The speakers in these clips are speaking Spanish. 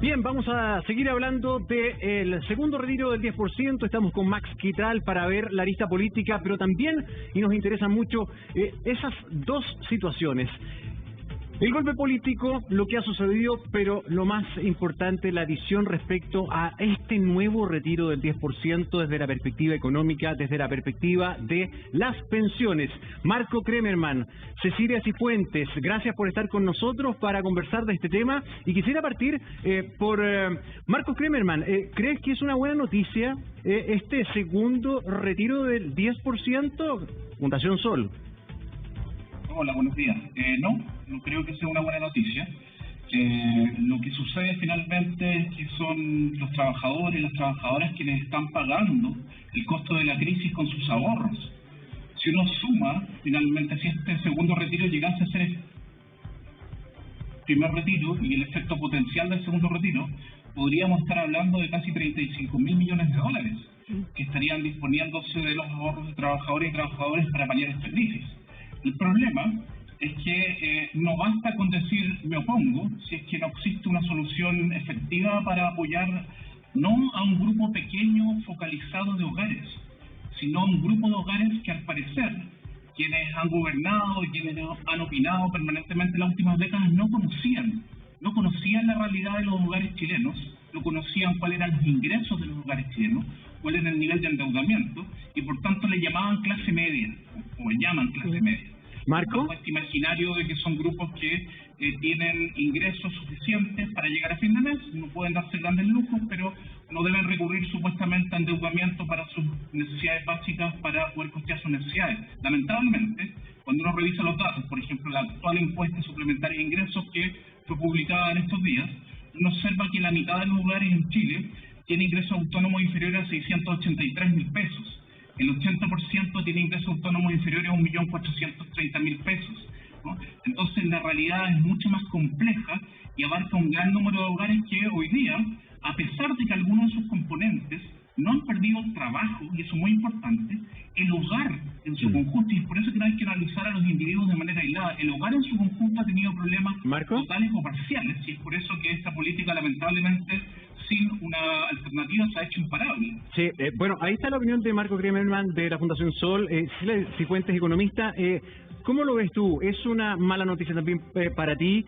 Bien, vamos a seguir hablando del segundo retiro del 10%. Estamos con Max Quitral para ver la lista política, pero también, y nos interesan mucho, esas dos situaciones. El golpe político, lo que ha sucedido, pero lo más importante, la visión respecto a este nuevo retiro del 10% desde la perspectiva económica, desde la perspectiva de las pensiones. Marco Kremerman, Cecilia Cifuentes, gracias por estar con nosotros para conversar de este tema. Y quisiera partir por Marco Kremerman. ¿Crees que es una buena noticia este segundo retiro del 10%? Fundación Sol. Hola, buenos días. No creo que sea una buena noticia. Lo que sucede finalmente es que son los trabajadores y las trabajadoras quienes están pagando el costo de la crisis con sus ahorros. Si uno suma, finalmente, si este segundo retiro llegase a ser el primer retiro y el efecto potencial del segundo retiro, podríamos estar hablando de casi 35.000 millones de dólares que estarían disponiéndose de los ahorros de trabajadores y trabajadores para paliar esta crisis. El problema es que no basta con decir me opongo si es que no existe una solución efectiva para apoyar no a un grupo pequeño focalizado de hogares, sino a un grupo de hogares que al parecer quienes han gobernado y quienes han opinado permanentemente en las últimas décadas no conocían la realidad de los hogares chilenos, no conocían cuáles eran los ingresos de los hogares chilenos, cuál era el nivel de endeudamiento y por tanto le llamaban clase media o le llaman clase media. Marco. Este imaginario de que son grupos que tienen ingresos suficientes para llegar a fin de mes, no pueden darse grandes lujos, pero no deben recurrir supuestamente a endeudamiento para sus necesidades básicas para poder costear sus necesidades. Lamentablemente, cuando uno revisa los datos, por ejemplo, la actual encuesta suplementaria de ingresos que fue publicada en estos días, uno observa que la mitad de los hogares en Chile tiene ingresos autónomos inferiores a 683.000 pesos. El 80% tiene ingresos autónomos inferiores a 1.430.000 pesos, ¿no? Entonces la realidad es mucho más compleja y abarca un gran número de hogares que hoy día, a pesar de que algunos de sus componentes no han perdido el trabajo, y eso es muy importante, el hogar en su conjunto, y por eso que no hay que analizar a los individuos de manera aislada, el hogar en su conjunto ha tenido problemas totales o parciales, y es por eso que esta política lamentablemente sin una alternativa se ha hecho imparable. Sí, bueno, ahí está la opinión de Marco Kremerman de la Fundación Sol. Cecilia Cifuentes, economista, ¿cómo lo ves tú? Es una mala noticia también para ti,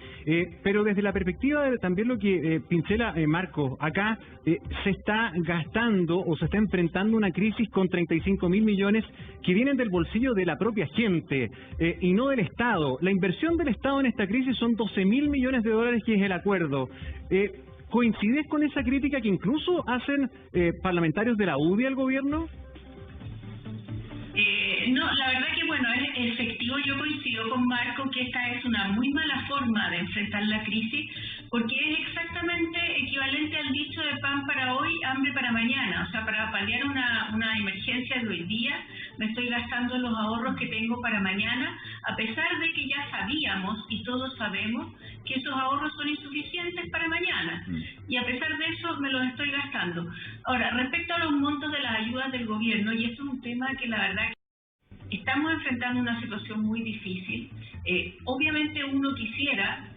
pero desde la perspectiva de también lo que pincela Marco, acá se está gastando o se está enfrentando una crisis con 35.000 millones que vienen del bolsillo de la propia gente y no del Estado. La inversión del Estado en esta crisis son 12.000 millones de dólares, que es el acuerdo. ¿Coincides con esa crítica que incluso hacen parlamentarios de la UDI al gobierno? No, la verdad que bueno, es efectivo. Yo coincido con Marco que esta es una muy mala forma de enfrentar la crisis, porque es exactamente equivalente al dicho de pan para hoy, hambre para mañana. O sea, para paliar una emergencia de hoy día, me estoy gastando los ahorros que tengo para mañana, a pesar de que ya sabíamos y todos sabemos que esos ahorros son insuficientes para mañana. Y a pesar de eso, me los estoy gastando. Ahora, respecto a los montos de las ayudas del gobierno, y esto es un tema que la verdad estamos enfrentando una situación muy difícil. Obviamente uno quisiera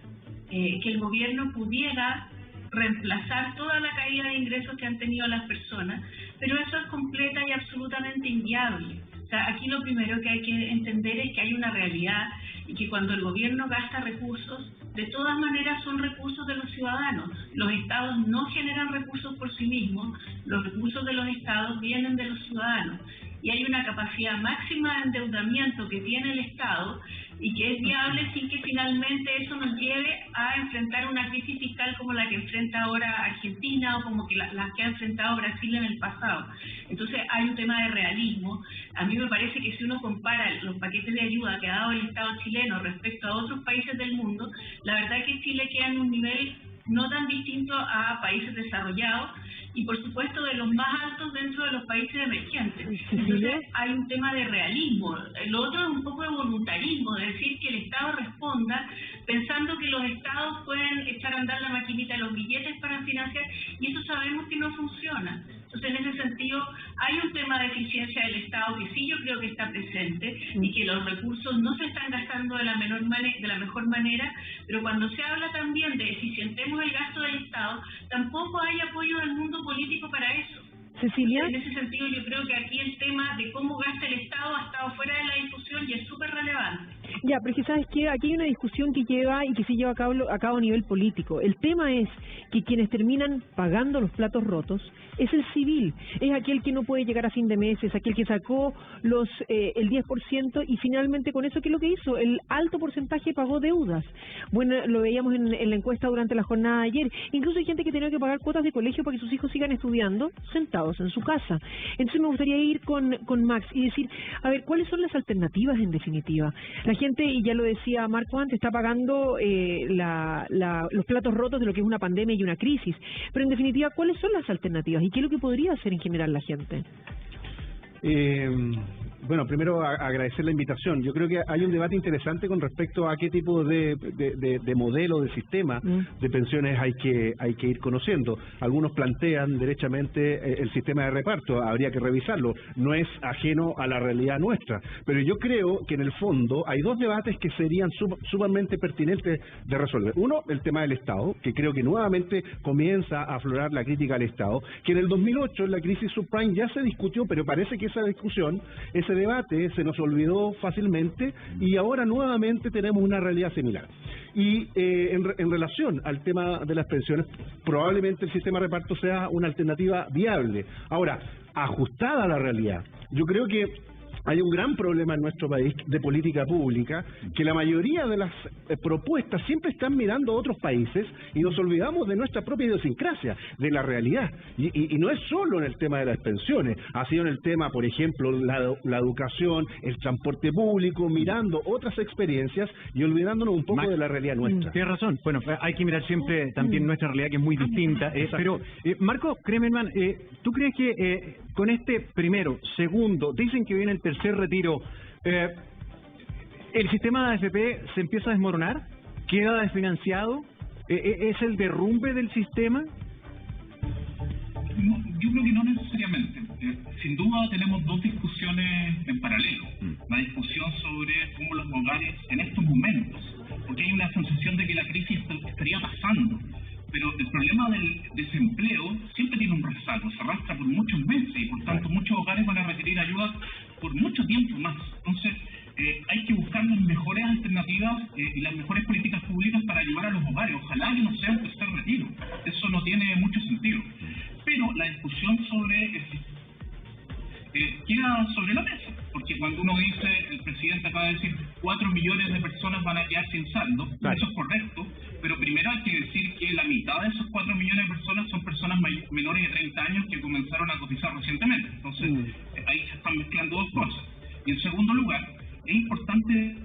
que el gobierno pudiera reemplazar toda la caída de ingresos que han tenido las personas, pero eso es completa y absolutamente inviable. O sea, aquí lo primero que hay que entender es que hay una realidad y que cuando el gobierno gasta recursos, de todas maneras son recursos de los ciudadanos. Los estados no generan recursos por sí mismos, los recursos de los estados vienen de los ciudadanos. Y hay una capacidad máxima de endeudamiento que tiene el Estado y que es viable sin que finalmente eso nos lleve a enfrentar una crisis fiscal como la que enfrenta ahora Argentina o como que la que ha enfrentado Brasil en el pasado. Entonces hay un tema de realismo. A mí me parece que si uno compara los paquetes de ayuda que ha dado el Estado chileno respecto a otros países del mundo, la verdad es que Chile queda en un nivel no tan distinto a países desarrollados y por supuesto de los más altos dentro de los países emergentes. Entonces hay un tema de realismo. Lo otro es un poco de voluntarismo, de decir que el Estado responda pensando que los Estados pueden echar a andar la maquinita de los billetes para financiar, y eso sabemos que no funciona. Entonces, en ese sentido, hay un tema de eficiencia del Estado que sí yo creo que está presente y que los recursos no se están gastando de la mejor manera, pero cuando se habla también de eficientemos el gasto del Estado, Estado, tampoco hay apoyo del mundo político para eso. Cecilia. En ese sentido, yo creo que aquí el tema de cómo gasta el Estado ha estado fuera de la discusión y es súper relevante. Ya, pero es que sabes que aquí hay una discusión que lleva y que se lleva a cabo a nivel político. El tema es que quienes terminan pagando los platos rotos es el civil, es aquel que no puede llegar a fin de mes, es aquel que sacó el 10% y finalmente con eso, ¿qué es lo que hizo? El alto porcentaje pagó deudas. Bueno, lo veíamos en la encuesta durante la jornada de ayer. Incluso hay gente que tenía que pagar cuotas de colegio para que sus hijos sigan estudiando sentados en su casa. Entonces me gustaría ir con Max y decir, a ver, ¿cuáles son las alternativas en definitiva? La gente, y ya lo decía Marco antes, está pagando los platos rotos de lo que es una pandemia y una crisis. Pero en definitiva, ¿cuáles son las alternativas? ¿Y qué es lo que podría hacer en general la gente? Bueno, primero agradecer la invitación. Yo creo que hay un debate interesante con respecto a qué tipo de modelo, de sistema de pensiones hay que ir conociendo. Algunos plantean derechamente el sistema de reparto, habría que revisarlo. No es ajeno a la realidad nuestra. Pero yo creo que en el fondo hay dos debates que serían sumamente pertinentes de resolver. Uno, el tema del Estado, que creo que nuevamente comienza a aflorar la crítica al Estado, que en el 2008, en la crisis subprime, ya se discutió, pero parece que esa discusión, ese debate se nos olvidó fácilmente y ahora nuevamente tenemos una realidad similar. Y en relación al tema de las pensiones, probablemente el sistema de reparto sea una alternativa viable. Ahora, ajustada a la realidad, yo creo que hay un gran problema en nuestro país de política pública, que la mayoría de las propuestas siempre están mirando a otros países y nos olvidamos de nuestra propia idiosincrasia, de la realidad. Y no es solo en el tema de las pensiones, ha sido en el tema, por ejemplo, la educación, el transporte público, mirando otras experiencias y olvidándonos un poco de la realidad nuestra. Tienes razón. Bueno, hay que mirar siempre también nuestra realidad, que es muy distinta. Pero, Marco Kremerman, ¿tú crees que con este primero, segundo, dicen que viene el tercer retiro, el sistema de AFP se empieza a desmoronar? ¿Queda desfinanciado? ¿Es el derrumbe del sistema? No, yo creo que no necesariamente. Sin duda tenemos dos discusiones en paralelo. La discusión sobre cómo los hogares en estos momentos, porque hay una sensación de que la crisis estaría pasando, pero el problema del desempleo siempre tiene un rezago, se arrastra por muchos meses y por tanto muchos hogares van a requerir ayuda por mucho tiempo más. Entonces hay que buscar las mejores alternativas y las mejores políticas públicas para ayudar a los hogares. Ojalá que no sea un tercer retiro, eso no tiene mucho sentido. Pero la discusión queda sobre la mesa, porque cuando uno dice, el presidente acaba de decir 4 millones de personas van a quedar sin saldo, eso es correcto, pero primero hay que decir que la mitad de esos 4 millones de personas son personas menores de 30 años que comenzaron a cotizar recientemente. Entonces ahí se están mezclando dos cosas. Y en segundo lugar, es importante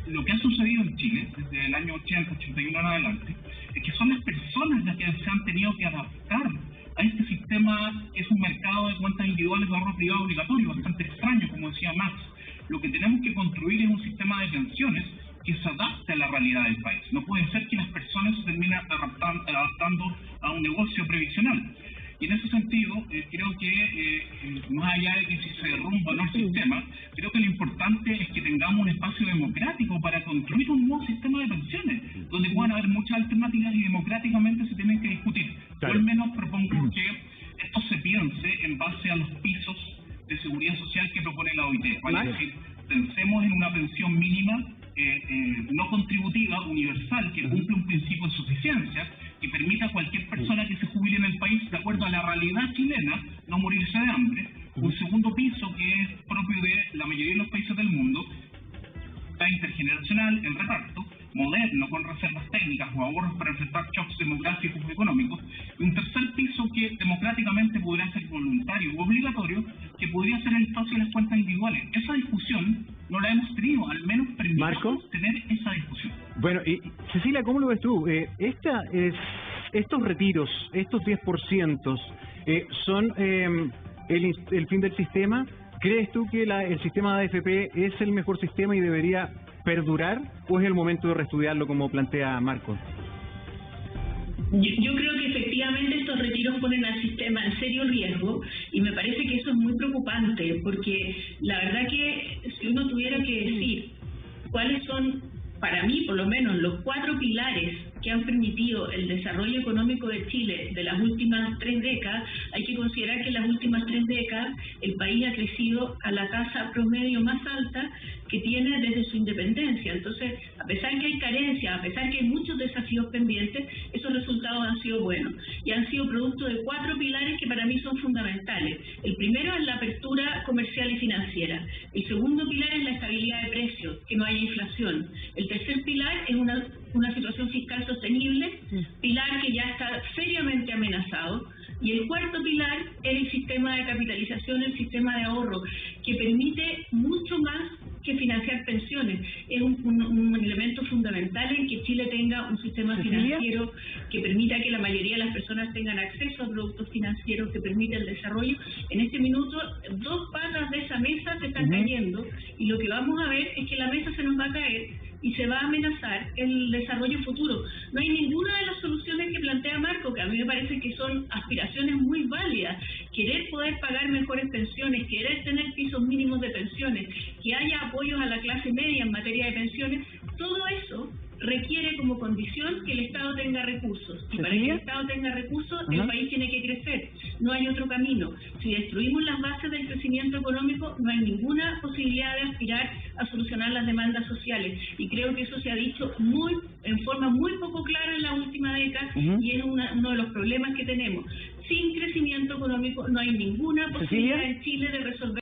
lo que ha sucedido en Chile desde el año 80, 81 en adelante, es que son las personas las que se han tenido que adaptar a este sistema, que es un mercado de cuentas individuales de ahorro privado obligatorio, bastante extraño, como decía Max. Lo que tenemos que construir es un sistema de pensiones que se adapte a la realidad del país. No puede ser que las personas se terminen adaptando a un negocio previsional. Y en ese sentido, creo que más allá de que si se derrumba o no el sistema, creo que lo importante es que tengamos un espacio democrático para construir un nuevo sistema de pensiones, donde puedan haber muchas alternativas y democráticamente se tienen que discutir. Yo al menos propongo que esto se piense en base a los pisos de seguridad social que propone la OIT. Es decir, pensemos en una pensión mínima no contributiva, universal, que cumple un principio de suficiencia, que permita a cualquier persona que se jubile en el país, de acuerdo a la realidad chilena, no morirse de hambre. Un segundo piso que es propio de la mayoría de los países del mundo, intergeneracional, en reparto, moderno, con reservas técnicas o ahorros para enfrentar shocks demográficos y económicos, y un tercer piso que democráticamente podría ser voluntario u obligatorio, que podría ser el espacio de las cuentas individuales. Esa discusión no la hemos tenido, al menos permitamos tener esa discusión. Bueno, y Cecilia, ¿cómo lo ves tú? Estos retiros, estos 10%, ¿son el fin del sistema? ¿Crees tú que el sistema de AFP es el mejor sistema y debería perdurar, o es el momento de reestudiarlo como plantea Marco? Yo creo que efectivamente estos retiros ponen al sistema en serio riesgo y me parece que eso es muy preocupante, porque la verdad que si uno tuviera que decir cuáles son, para mí por lo menos, los 4 pilares que han permitido el desarrollo económico de Chile de las últimas 3 décadas, hay que considerar que en las últimas 3 décadas el país ha crecido a la tasa promedio más alta que tiene desde su independencia. Entonces, a pesar que hay carencias, a pesar que hay muchos desafíos pendientes, esos resultados han sido buenos y han sido producto de 4 pilares que para mí son fundamentales. El primero es la apertura comercial y financiera. El segundo pilar es la estabilidad de precios, que no haya inflación. El tercer pilar es una situación fiscal sostenible, pilar que ya está seriamente amenazado. Y el cuarto pilar es el sistema de capitalización, el sistema de ahorro, que permite mucho más que financiar pensiones. Es un elemento fundamental en que Chile tenga un sistema financiero que permita que la mayoría de las personas tengan acceso a productos financieros, que permita el desarrollo. En este minuto, 2 patas de esa mesa se están cayendo y lo que vamos a ver es que la mesa se nos va a caer y se va a amenazar el desarrollo futuro. No hay ninguna de las soluciones que plantea Marco, que a mí me parece que son aspiraciones muy válidas. Querer poder pagar mejores pensiones, querer tener pisos mínimos de pensiones, que haya apoyos a la clase media en materia de pensiones, todo eso requiere como condición que el Estado tenga recursos. Y para que el Estado tenga recursos, el país tiene que crecer. No hay otro camino. Si destruimos las bases del crecimiento económico, no hay ninguna posibilidad de aspirar a solucionar las demandas sociales. Y creo que eso se ha dicho en forma muy poco clara en la última década y es uno de los problemas que tenemos. Sin crecimiento económico no hay ninguna posibilidad en Chile de resolver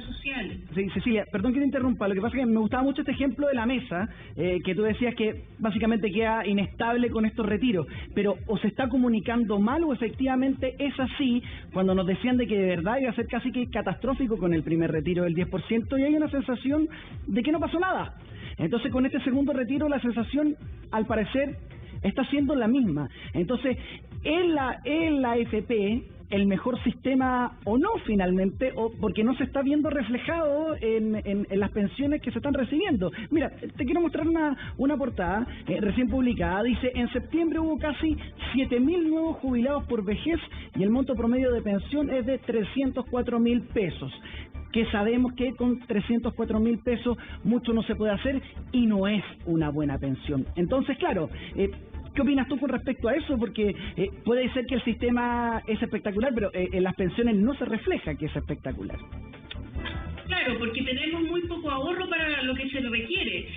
sociales. Sí, Cecilia, perdón que te interrumpa, lo que pasa es que me gustaba mucho este ejemplo de la mesa, que tú decías que básicamente queda inestable con estos retiros, pero o se está comunicando mal o efectivamente es así, cuando nos decían de que de verdad iba a ser casi que catastrófico con el primer retiro del 10% y hay una sensación de que no pasó nada. Entonces con este segundo retiro la sensación, al parecer, está siendo la misma. Entonces, ¿es la AFP el mejor sistema o no finalmente, o porque no se está viendo reflejado en las pensiones que se están recibiendo? Mira, te quiero mostrar una portada recién publicada. Dice: en septiembre hubo casi 7.000 nuevos jubilados por vejez y el monto promedio de pensión es de 304.000 pesos. Que sabemos que con 304.000 pesos mucho no se puede hacer y no es una buena pensión. Entonces, claro, ¿qué opinas tú con respecto a eso? Porque puede ser que el sistema es espectacular, pero en las pensiones no se refleja que es espectacular. Claro, porque tenemos muy poco ahorro para lo que se requiere.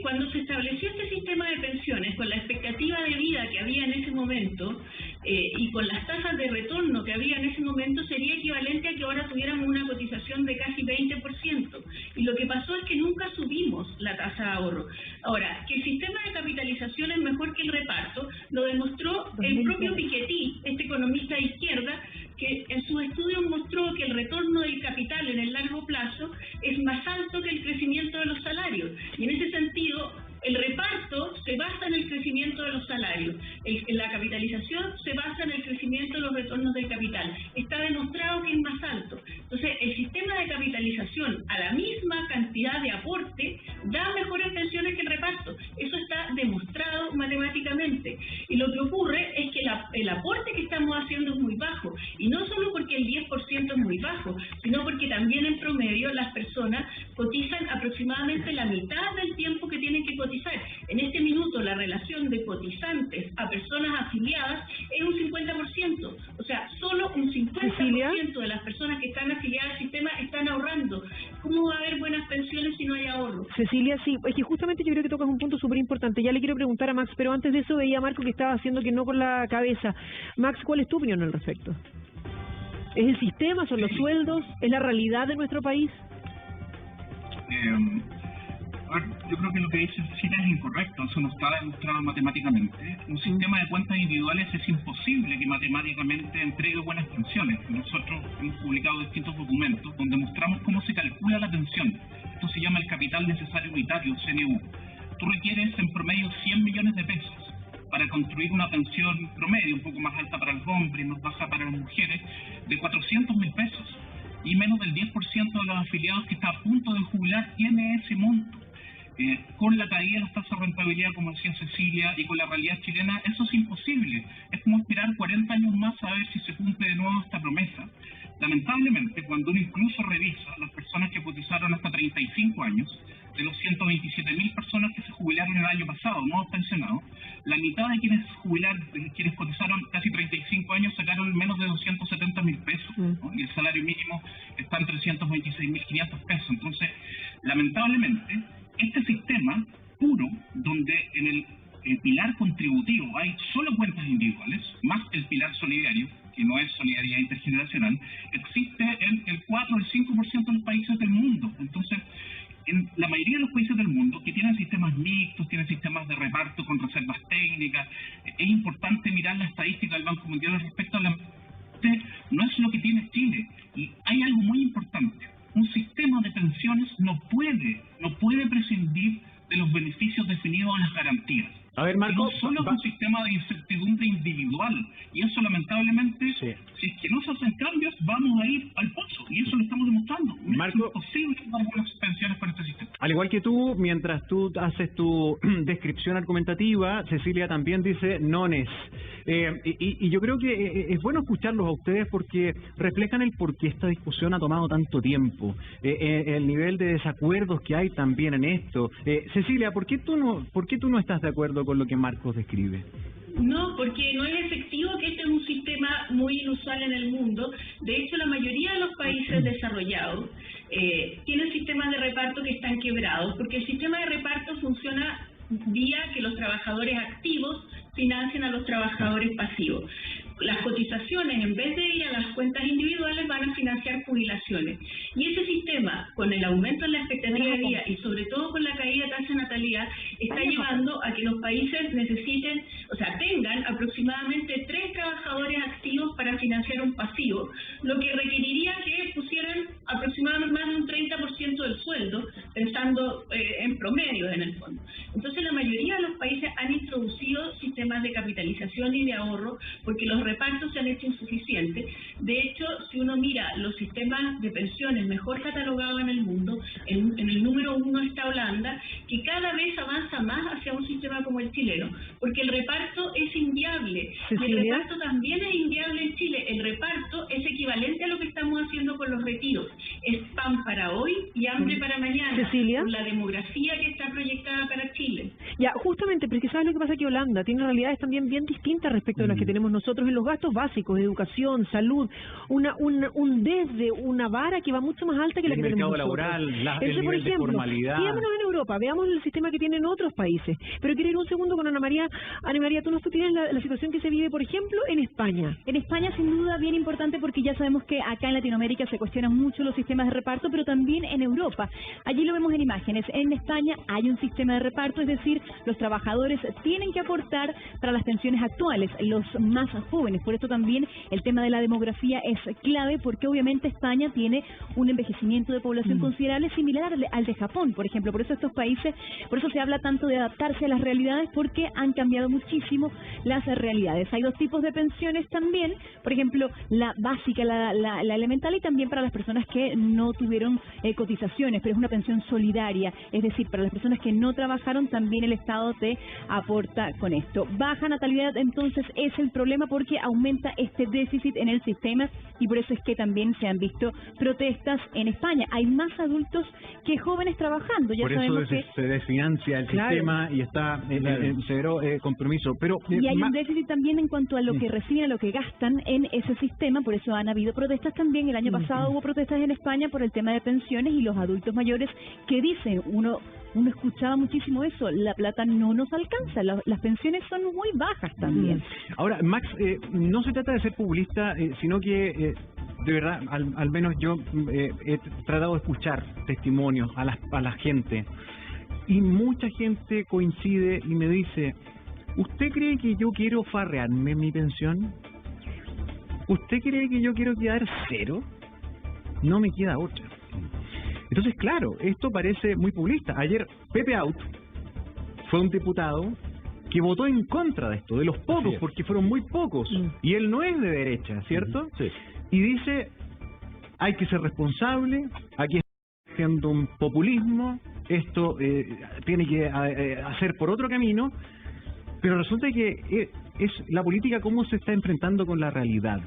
Cuando se estableció este sistema de pensiones, con la expectativa de vida que había en ese momento y con las tasas de retorno que había en ese momento, sería equivalente a que ahora tuviéramos una cotización de casi 20%. Y lo que pasó es que nunca subimos la tasa de ahorro. Ahora, que el sistema de capitalización es mejor que el reparto, lo demostró el propio Piketty, este economista de izquierda, que en sus estudios mostró que el retorno del capital en el largo plazo es más alto que el crecimiento de los salarios. Y en ese sentido, el reparto se basa en el crecimiento de los salarios. La capitalización se basa en el crecimiento de los retornos del capital. Está demostrado que es más alto. Entonces, el sistema de capitalización a la misma cantidad de aporte da mejores pensiones que el reparto. Eso está demostrado matemáticamente. Y lo que ocurre es que el aporte que estamos haciendo es muy bajo. Y no solo porque el 10% es muy bajo, sino porque también en promedio las personas cotizan aproximadamente la mitad del tiempo que tienen que cotizar. En este minuto la relación de cotizantes a personas afiliadas es un 50%. O sea, solo un 50% de las personas que están afiliadas al sistema están ahorrando. ¿Cómo va a haber buenas pensiones si no hay ahorro? Cecilia, sí, es que justamente yo creo que tocas un punto súper importante. Ya le quiero preguntar a Max, pero antes de eso veía a Marco que estaba haciendo que no con la cabeza. Max, ¿cuál es tu opinión al respecto? ¿Es el sistema, son los sueldos, es la realidad de nuestro país? Yo creo que lo que dice Cecilia es incorrecto, eso no está demostrado matemáticamente. Un sistema de cuentas individuales es imposible que matemáticamente entregue buenas pensiones. Nosotros hemos publicado distintos documentos donde mostramos cómo se calcula la pensión. Esto se llama el capital necesario unitario, CNU. Tú requieres en promedio 100 millones de pesos para construir una pensión promedio, un poco más alta para los hombres y más baja para las mujeres, de 400.000 pesos. Y menos del 10% de los afiliados que está a punto de jubilar tiene ese monto. Con la caída de las tasas de rentabilidad, como decía Cecilia, y con la realidad chilena, eso es imposible. Es como esperar 40 años más a ver si se cumple de nuevo esta promesa. Lamentablemente, cuando uno incluso revisa las personas que cotizaron hasta 35 años, de los 127.000 personas que se jubilaron el año pasado, nuevos pensionados, la mitad de quienes cotizaron casi 35 años sacaron menos de 270.000 pesos, ¿no? Y el salario mínimo está en 326.500 pesos. Entonces, lamentablemente, este sistema puro, donde en el pilar contributivo hay solo cuentas individuales, más el pilar solidario, que no es solidaridad intergeneracional, existe en el 4 o el 5% de los países del mundo. Entonces, en la mayoría de los países del mundo que tienen sistemas mixtos, tienen sistemas de reparto con reservas técnicas, es importante mirar la estadística del Banco Mundial respecto a no es lo que tiene Chile. Y hay algo muy importante. Un sistema de pensiones no puede prescindir de los beneficios definidos en las garantías. A ver, Marco, no solo es un sistema de incertidumbre individual, y eso lamentablemente, si es que no se hacen cambios, vamos a ir al pozo, y eso lo estamos demostrando. Marco, es imposible dar buenas pensiones para este sistema. Al igual que tú, mientras tú haces tu descripción argumentativa, Cecilia también dice nones. Y yo creo que es bueno escucharlos a ustedes porque reflejan el por qué esta discusión ha tomado tanto tiempo, el nivel de desacuerdos que hay también en esto. Cecilia, ¿por qué tú no estás de acuerdo con lo que Marcos describe? No, porque no es efectivo, que este es un sistema muy inusual en el mundo. De hecho, la mayoría de los países desarrollados tienen sistemas de reparto que están quebrados, porque el sistema de reparto funciona vía que los trabajadores activos financian a los trabajadores pasivos. Las cotizaciones, en vez de ir a las cuentas individuales, van a financiar jubilaciones. Y ese sistema, con el aumento en la expectativa de vida y sobre todo con la caída de tasa de natalidad, está llevando a que los países tengan aproximadamente 3 trabajadores activos para financiar un pasivo, lo que requeriría que pusieran aproximadamente más de un 30% del sueldo, pensando en promedio en el fondo. Entonces, la mayoría de los países han introducido sistemas de capitalización y de ahorro porque los repartos se han hecho insuficientes. De hecho, si uno mira los sistemas de pensiones mejor catalogados en el mundo, en el número 1 está Holanda, que cada vez avanza más hacia un sistema como el chileno, porque el reparto es inviable. Y el reparto también es inviable en Chile. El reparto es equivalente a lo que estamos haciendo con los retiros. Es pan para hoy y hambre para mañana. Cecilia, por la demografía que está proyectada para Chile. Ya, justamente, porque ¿sabes lo que pasa? Que Holanda tiene realidades también bien distintas respecto a las que tenemos nosotros en los gastos básicos, educación, salud, desde una vara que va mucho más alta que la que tenemos nosotros. El mercado laboral, el por nivel de ejemplo, formalidad. Veámonos en Europa, veamos el sistema que tienen otros países. Pero quiero ir un segundo con Ana María. Ana María, tú tienes la situación que se vive, por ejemplo, en España. En España, sin duda, bien importante, porque ya sabemos que acá en Latinoamérica se cuestionan mucho los sistemas de reparto, pero también en Europa. Allí lo vemos en imágenes. En España hay un sistema de reparto, es decir, los trabajadores tienen que aportar para las pensiones actuales, los más jóvenes. Por eso también el tema de la demografía es clave, porque obviamente España tiene un envejecimiento de población considerable similar al de Japón, por ejemplo. Por eso estos países, por eso se habla tanto de adaptarse a las realidades, porque han cambiado muchísimo las realidades. Hay 2 tipos de pensiones también, por ejemplo, la básica, la elemental, y también para las personas que no tuvieron cotizaciones, pero es una pensión solidaria, es decir, para las personas que no trabajaron, también el Estado te aporta con esto. Baja natalidad, entonces, es el problema, porque aumenta este déficit en el sistema, y por eso es que también se han visto protestas en España. Hay más adultos que jóvenes trabajando. Ya por eso se desfinancia el sistema y está en severo compromiso. Pero y hay un déficit también en cuanto a lo que reciben, a lo que gastan en ese sistema. Por eso han habido protestas también. El año pasado hubo protestas en España por el tema de pensiones y los adultos mayores que dicen, uno escuchaba muchísimo eso, la plata no nos alcanza, las pensiones son muy bajas también. Ahora, Max, no se trata de ser populista, sino que de verdad, al menos yo he tratado de escuchar testimonios a la gente, y mucha gente coincide y me dice: ¿usted cree que yo quiero farrearme en mi pensión? ¿Usted cree que yo quiero quedar cero? No me queda otra. Entonces, claro, esto parece muy populista. Ayer Pepe Out fue un diputado que votó en contra de esto, de los pocos, porque fueron muy pocos, y él no es de derecha, ¿cierto? Sí. Y dice, hay que ser responsable, aquí está haciendo un populismo, esto tiene que hacer por otro camino, pero resulta que es la política cómo se está enfrentando con la realidad.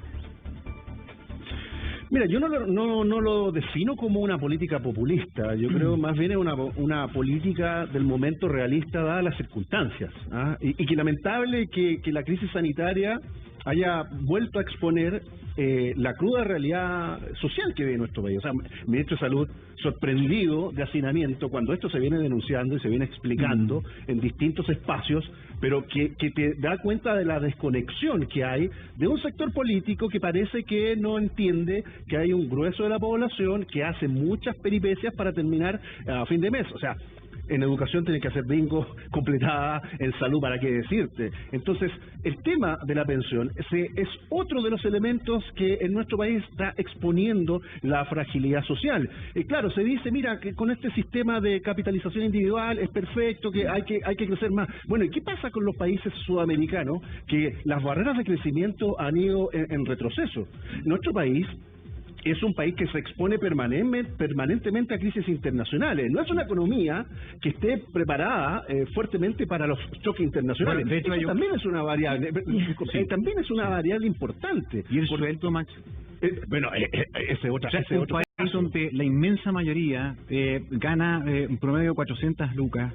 Mira, yo no lo defino como una política populista. Yo creo más bien es una política del momento realista dadas las circunstancias. Y que lamentable que la crisis sanitaria haya vuelto a exponer la cruda realidad social que vive nuestro país. O sea, el ministro de Salud sorprendido de hacinamiento cuando esto se viene denunciando y se viene explicando en distintos espacios, pero que te da cuenta de la desconexión que hay de un sector político que parece que no entiende que hay un grueso de la población que hace muchas peripecias para terminar a fin de mes. O sea, en educación tienen que hacer bingo completada, en salud para qué decirte. Entonces, el tema de la pensión es otro de los elementos que en nuestro país está exponiendo la fragilidad social. Claro, se dice, mira, que con este sistema de capitalización individual es perfecto, que hay que crecer más. Bueno, ¿y qué pasa con los países sudamericanos? Que las barreras de crecimiento han ido en retroceso. Nuestro país es un país que se expone permanentemente a crisis internacionales. No es una economía que esté preparada fuertemente para los choques internacionales. Bueno, de hecho, eso también es una variable, también es una variable importante. ¿Y el sueldo, Max? Bueno, ese otro. Un país donde la inmensa mayoría gana un promedio de 400 lucas.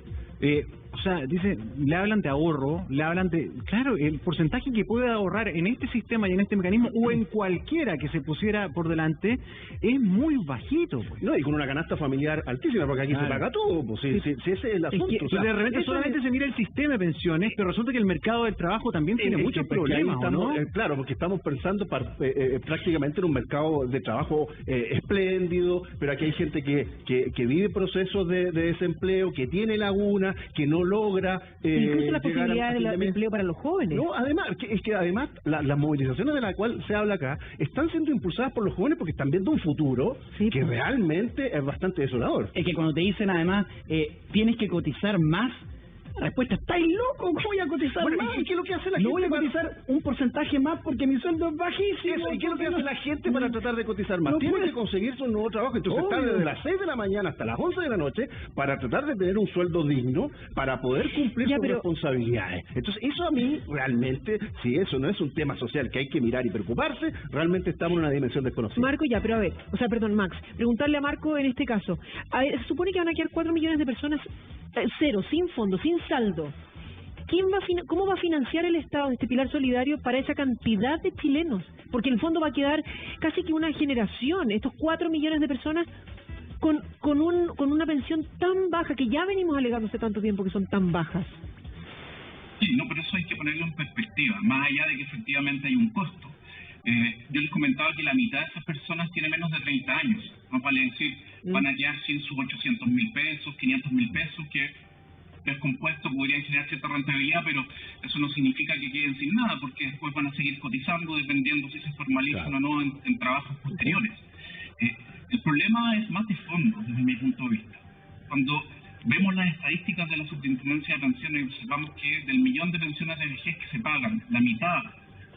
O sea, dice, le hablan de ahorro, le hablan de... Claro, el porcentaje que puede ahorrar en este sistema y en este mecanismo o en cualquiera que se pusiera por delante es muy bajito. Pues. No, y con una canasta familiar altísima, porque aquí se paga todo. Pues, si ese es el asunto. Es que, de repente solamente se mira el sistema de pensiones, pero resulta que el mercado del trabajo también tiene muchos problemas, estamos, ¿no? Claro, porque estamos pensando prácticamente en un mercado de trabajo espléndido, pero aquí hay gente que vive procesos de desempleo, que tiene lagunas, que no logra incluso la posibilidad de empleo para los jóvenes. No, además, además las movilizaciones de las cuales se habla acá están siendo impulsadas por los jóvenes porque están viendo un futuro que realmente es bastante desolador. Es que cuando te dicen además tienes que cotizar más, la respuesta, ¿estáis loco? ¿Cómo voy a cotizar más? ¿Y qué es lo que hace la gente? No voy a cotizar un porcentaje más porque mi sueldo es bajísimo. ¿Y qué es lo que hace la gente para tratar de cotizar más? Tiene que conseguirse un nuevo trabajo. Entonces está desde las 6 de la mañana hasta las 11 de la noche para tratar de tener un sueldo digno para poder cumplir sus responsabilidades. Entonces eso a mí realmente, si eso no es un tema social que hay que mirar y preocuparse, realmente estamos en una dimensión desconocida. Marco, pero a ver, Max, preguntarle a Marco en este caso, se supone que van a quedar 4 millones de personas cero, sin fondo, sin saldo. ¿Cómo va a financiar el Estado este pilar solidario para esa cantidad de chilenos? Porque en el fondo va a quedar casi que una generación, estos 4 millones de personas con una pensión tan baja que ya venimos alegando hace tanto tiempo que son tan bajas. Sí, no, pero eso hay que ponerlo en perspectiva, más allá de que efectivamente hay un costo. Yo les comentaba que la mitad de esas personas tiene menos de 30 años, no vale decir, van a quedar sin sus 800.000 pesos, 500.000 pesos, que descompuesto podrían generar cierta rentabilidad, pero eso no significa que queden sin nada, porque después van a seguir cotizando dependiendo si se formalizan o no en trabajos posteriores. El problema es más de fondo, desde mi punto de vista. Cuando vemos las estadísticas de la Superintendencia de Pensiones y observamos que del millón de pensiones de vejez que se pagan, la mitad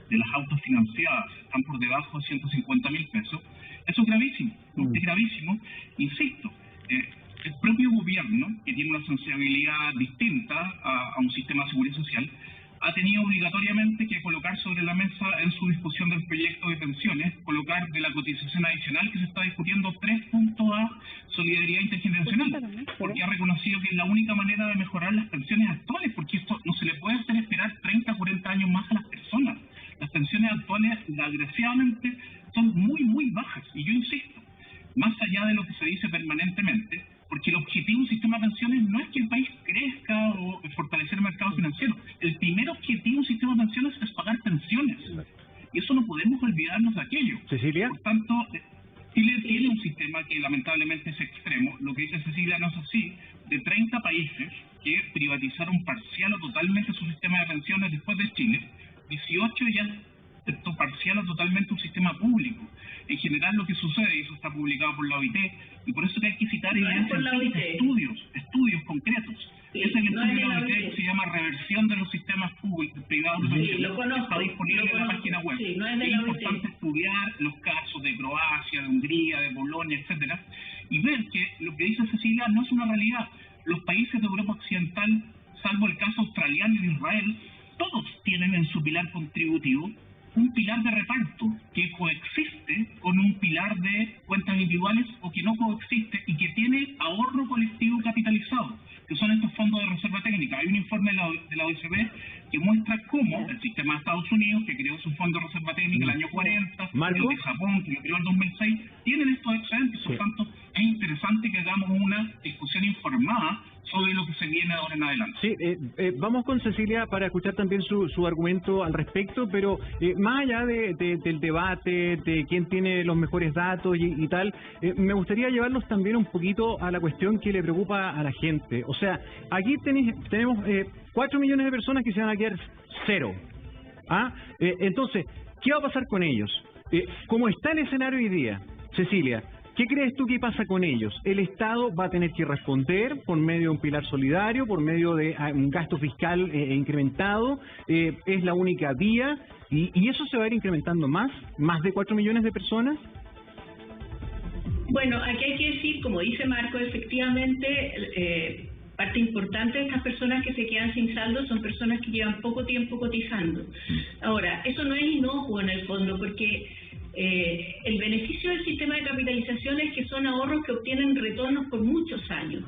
de las autofinanciadas están por debajo de 150.000 pesos, eso es gravísimo. Es gravísimo, insisto, el propio gobierno, que tiene una sensibilidad distinta a un sistema de seguridad social, ha tenido obligatoriamente que colocar sobre la mesa en su discusión del proyecto de pensiones, colocar de la cotización adicional que se está discutiendo 3 puntos a solidaridad intergeneracional, porque ha reconocido que es la única manera de mejorar las pensiones actuales, porque esto no se le puede hacer esperar 30, 40 años más a las personas. Las pensiones actuales, desgraciadamente, son muy, muy bajas, y yo insisto, más allá de lo que se dice permanentemente, porque el objetivo de un sistema de pensiones no es que el país crezca o fortalecer el mercado financiero. El primer objetivo de un sistema de pensiones es pagar pensiones. Y eso no podemos olvidarnos de aquello. Cecilia. Por tanto, Chile tiene un sistema que lamentablemente es extremo. Lo que dice Cecilia no es así. De 30 países que privatizaron parcial o totalmente su sistema de pensiones después de Chile, 18 ya aceptó parcial o totalmente un sistema público. En general lo que sucede, y eso está publicado por la OIT, y por eso que hay que citar estudios concretos. Sí, es el estudio de la OIT que se llama Reversión de los Sistemas Privados de Pensiones. Está disponible en la página web. Sí, es importante estudiar los casos de Croacia, de Hungría, de Polonia, etcétera, y ver que lo que dice Cecilia no es una realidad. Los países de Europa Occidental, salvo el caso australiano y Israel, todos tienen en su pilar contributivo un pilar de reparto que coexiste con un pilar de cuentas individuales o que no coexiste y que tiene ahorro colectivo capitalizado, que son estos fondos de reserva técnica. Hay un informe de la OECD que muestra cómo el sistema de Estados Unidos, que creó su fondo de reserva técnica en el año 40, el de Japón, que lo creó en 2006, tienen estos excedentes. Por tanto, es interesante que hagamos una discusión informada sobre lo que se viene ahora en adelante. Sí, vamos con Cecilia para escuchar también su argumento al respecto, pero más allá del debate, de quién tiene los mejores datos y tal, me gustaría llevarlos también un poquito a la cuestión que le preocupa a la gente. O sea, aquí tenemos 4 millones de personas que se van a quedar cero. Entonces, ¿qué va a pasar con ellos? ¿Cómo está el escenario hoy día, Cecilia? ¿Qué crees tú que pasa con ellos? ¿El Estado va a tener que responder por medio de un pilar solidario, por medio de un gasto fiscal incrementado? ¿Es la única vía? ¿Y eso se va a ir incrementando más? ¿Más de 4 millones de personas? Bueno, aquí hay que decir, como dice Marco, efectivamente, parte importante de estas personas que se quedan sin saldo son personas que llevan poco tiempo cotizando. Ahora, eso no es inocuo en el fondo, porque el beneficio del sistema de capitalización es que son ahorros que obtienen retornos por muchos años.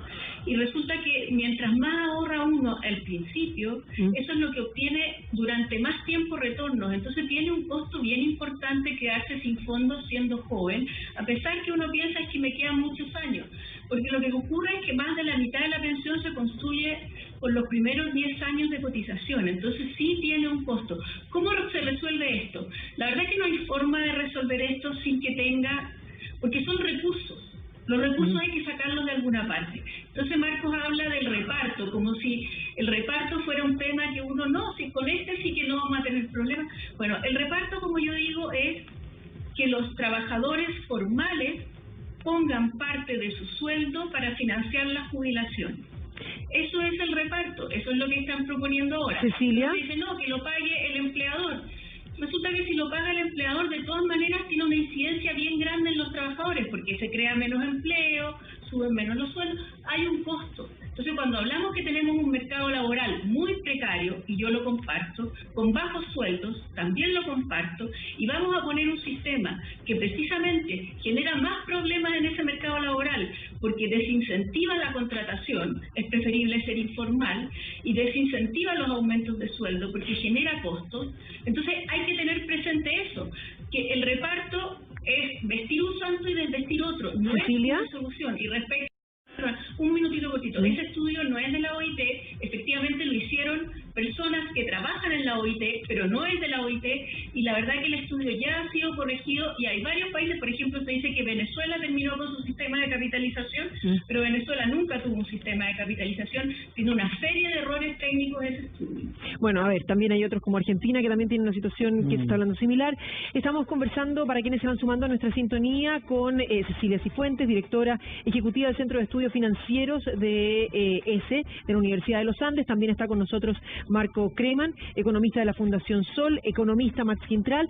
Y resulta que mientras más ahorra uno al principio, eso es lo que obtiene durante más tiempo retornos. Entonces tiene un costo bien importante quedarse sin fondos siendo joven, a pesar que uno piensa que me quedan muchos años. Porque lo que ocurre es que más de la mitad de la pensión se construye por los primeros 10 años de cotización. Entonces sí tiene un costo. ¿Cómo se resuelve esto? La verdad es que no hay forma de resolver esto sin que tenga, porque son recursos. Los recursos hay que sacarlos de alguna parte. Entonces Marcos habla del reparto, como si el reparto fuera un tema que uno no, si con este sí que no vamos a tener problemas. Bueno, el reparto, como yo digo, es que los trabajadores formales pongan parte de su sueldo para financiar la jubilación. Eso es el reparto, eso es lo que están proponiendo ahora. Cecilia. Dice, no, que lo pague el empleador. Resulta que si lo paga el empleador, de todas maneras tiene una incidencia bien grande en los trabajadores, porque se crea menos empleo, suben menos los sueldos, hay un costo. Entonces, cuando hablamos que tenemos un mercado laboral muy precario, y yo lo comparto, con bajos sueldos, también lo comparto, y vamos a poner un sistema que precisamente genera más problemas en ese mercado laboral, porque desincentiva la contratación, es preferible ser informal, y desincentiva los aumentos de sueldo, porque genera costos. Entonces, hay que tener presente eso, que el reparto es vestir un santo y desvestir otro, no Cecilia. es una solución. Y respecto, un minutito cortito, ese estudio no es de la OIT, efectivamente lo hicieron personas que trabajan en la OIT, pero no es de la OIT, y la verdad que el estudio ya ha sido corregido, y hay varios países, por ejemplo, se dice que Venezuela terminó con su sistema de capitalización, pero Venezuela nunca tuvo un sistema de capitalización, tiene una serie de errores técnicos ese estudio. Bueno, a ver, también hay otros como Argentina que también tienen una situación que se está hablando similar. Estamos conversando, para quienes se van sumando a nuestra sintonía, con Cecilia Cifuentes, directora ejecutiva del Centro de Estudios Financieros de la Universidad de los Andes. También está con nosotros Marco Creman, economista de la Fundación Sol, economista Max Quintral.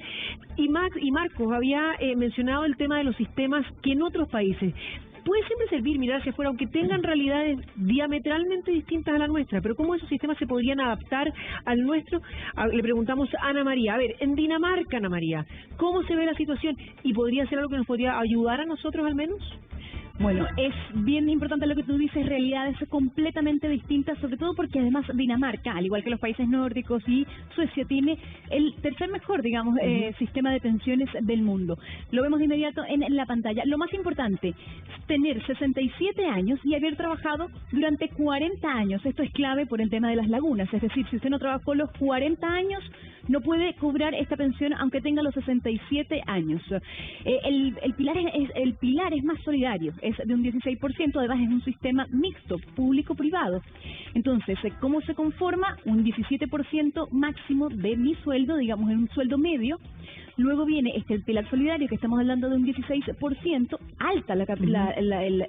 Y Marcos había mencionado el tema de los sistemas que en otros países puede siempre servir mirar hacia afuera, aunque tengan realidades diametralmente distintas a la nuestra, pero ¿cómo esos sistemas se podrían adaptar al nuestro? Le preguntamos a Ana María. A ver, en Dinamarca, Ana María, ¿cómo se ve la situación? ¿Y podría ser algo que nos podría ayudar a nosotros al menos? Bueno, es bien importante lo que tú dices, realidades completamente distintas, sobre todo porque además Dinamarca, al igual que los países nórdicos y Suecia, tiene el tercer mejor, digamos, sistema de pensiones del mundo. Lo vemos de inmediato en la pantalla. Lo más importante, tener 67 años y haber trabajado durante 40 años. Esto es clave por el tema de las lagunas, es decir, si usted no trabajó los 40 años, no puede cobrar esta pensión aunque tenga los 67 años. El pilar es más solidario, es de un 16%, además es un sistema mixto, público-privado. Entonces, ¿cómo se conforma? Un 17% máximo de mi sueldo, digamos en un sueldo medio. Luego viene el pilar solidario, que estamos hablando de un 16%, alta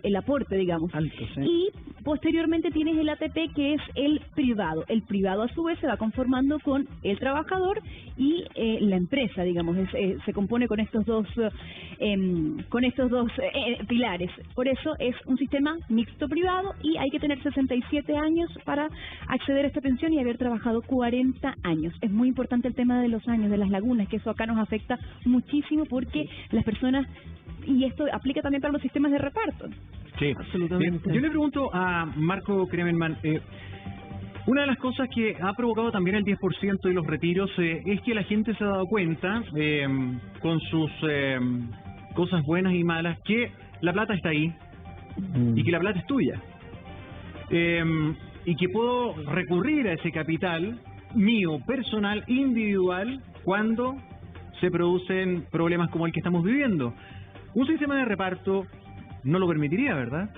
el aporte, digamos. Alto, sí. Y posteriormente tienes el ATP, que es el privado. El privado, a su vez, se va conformando con el trabajador trabajador y la empresa, digamos, se compone con estos dos pilares. Por eso es un sistema mixto privado y hay que tener 67 años para acceder a esta pensión y haber trabajado 40 años. Es muy importante el tema de los años, de las lagunas, que eso acá nos afecta muchísimo porque las personas, y esto aplica también para los sistemas de reparto. Sí, absolutamente. Yo le pregunto a Marco Kremerman, una de las cosas que ha provocado también el 10% de los retiros es que la gente se ha dado cuenta, con sus cosas buenas y malas, que la plata está ahí y que la plata es tuya. Y que puedo recurrir a ese capital mío, personal, individual, cuando se producen problemas como el que estamos viviendo. Un sistema de reparto no lo permitiría, ¿verdad?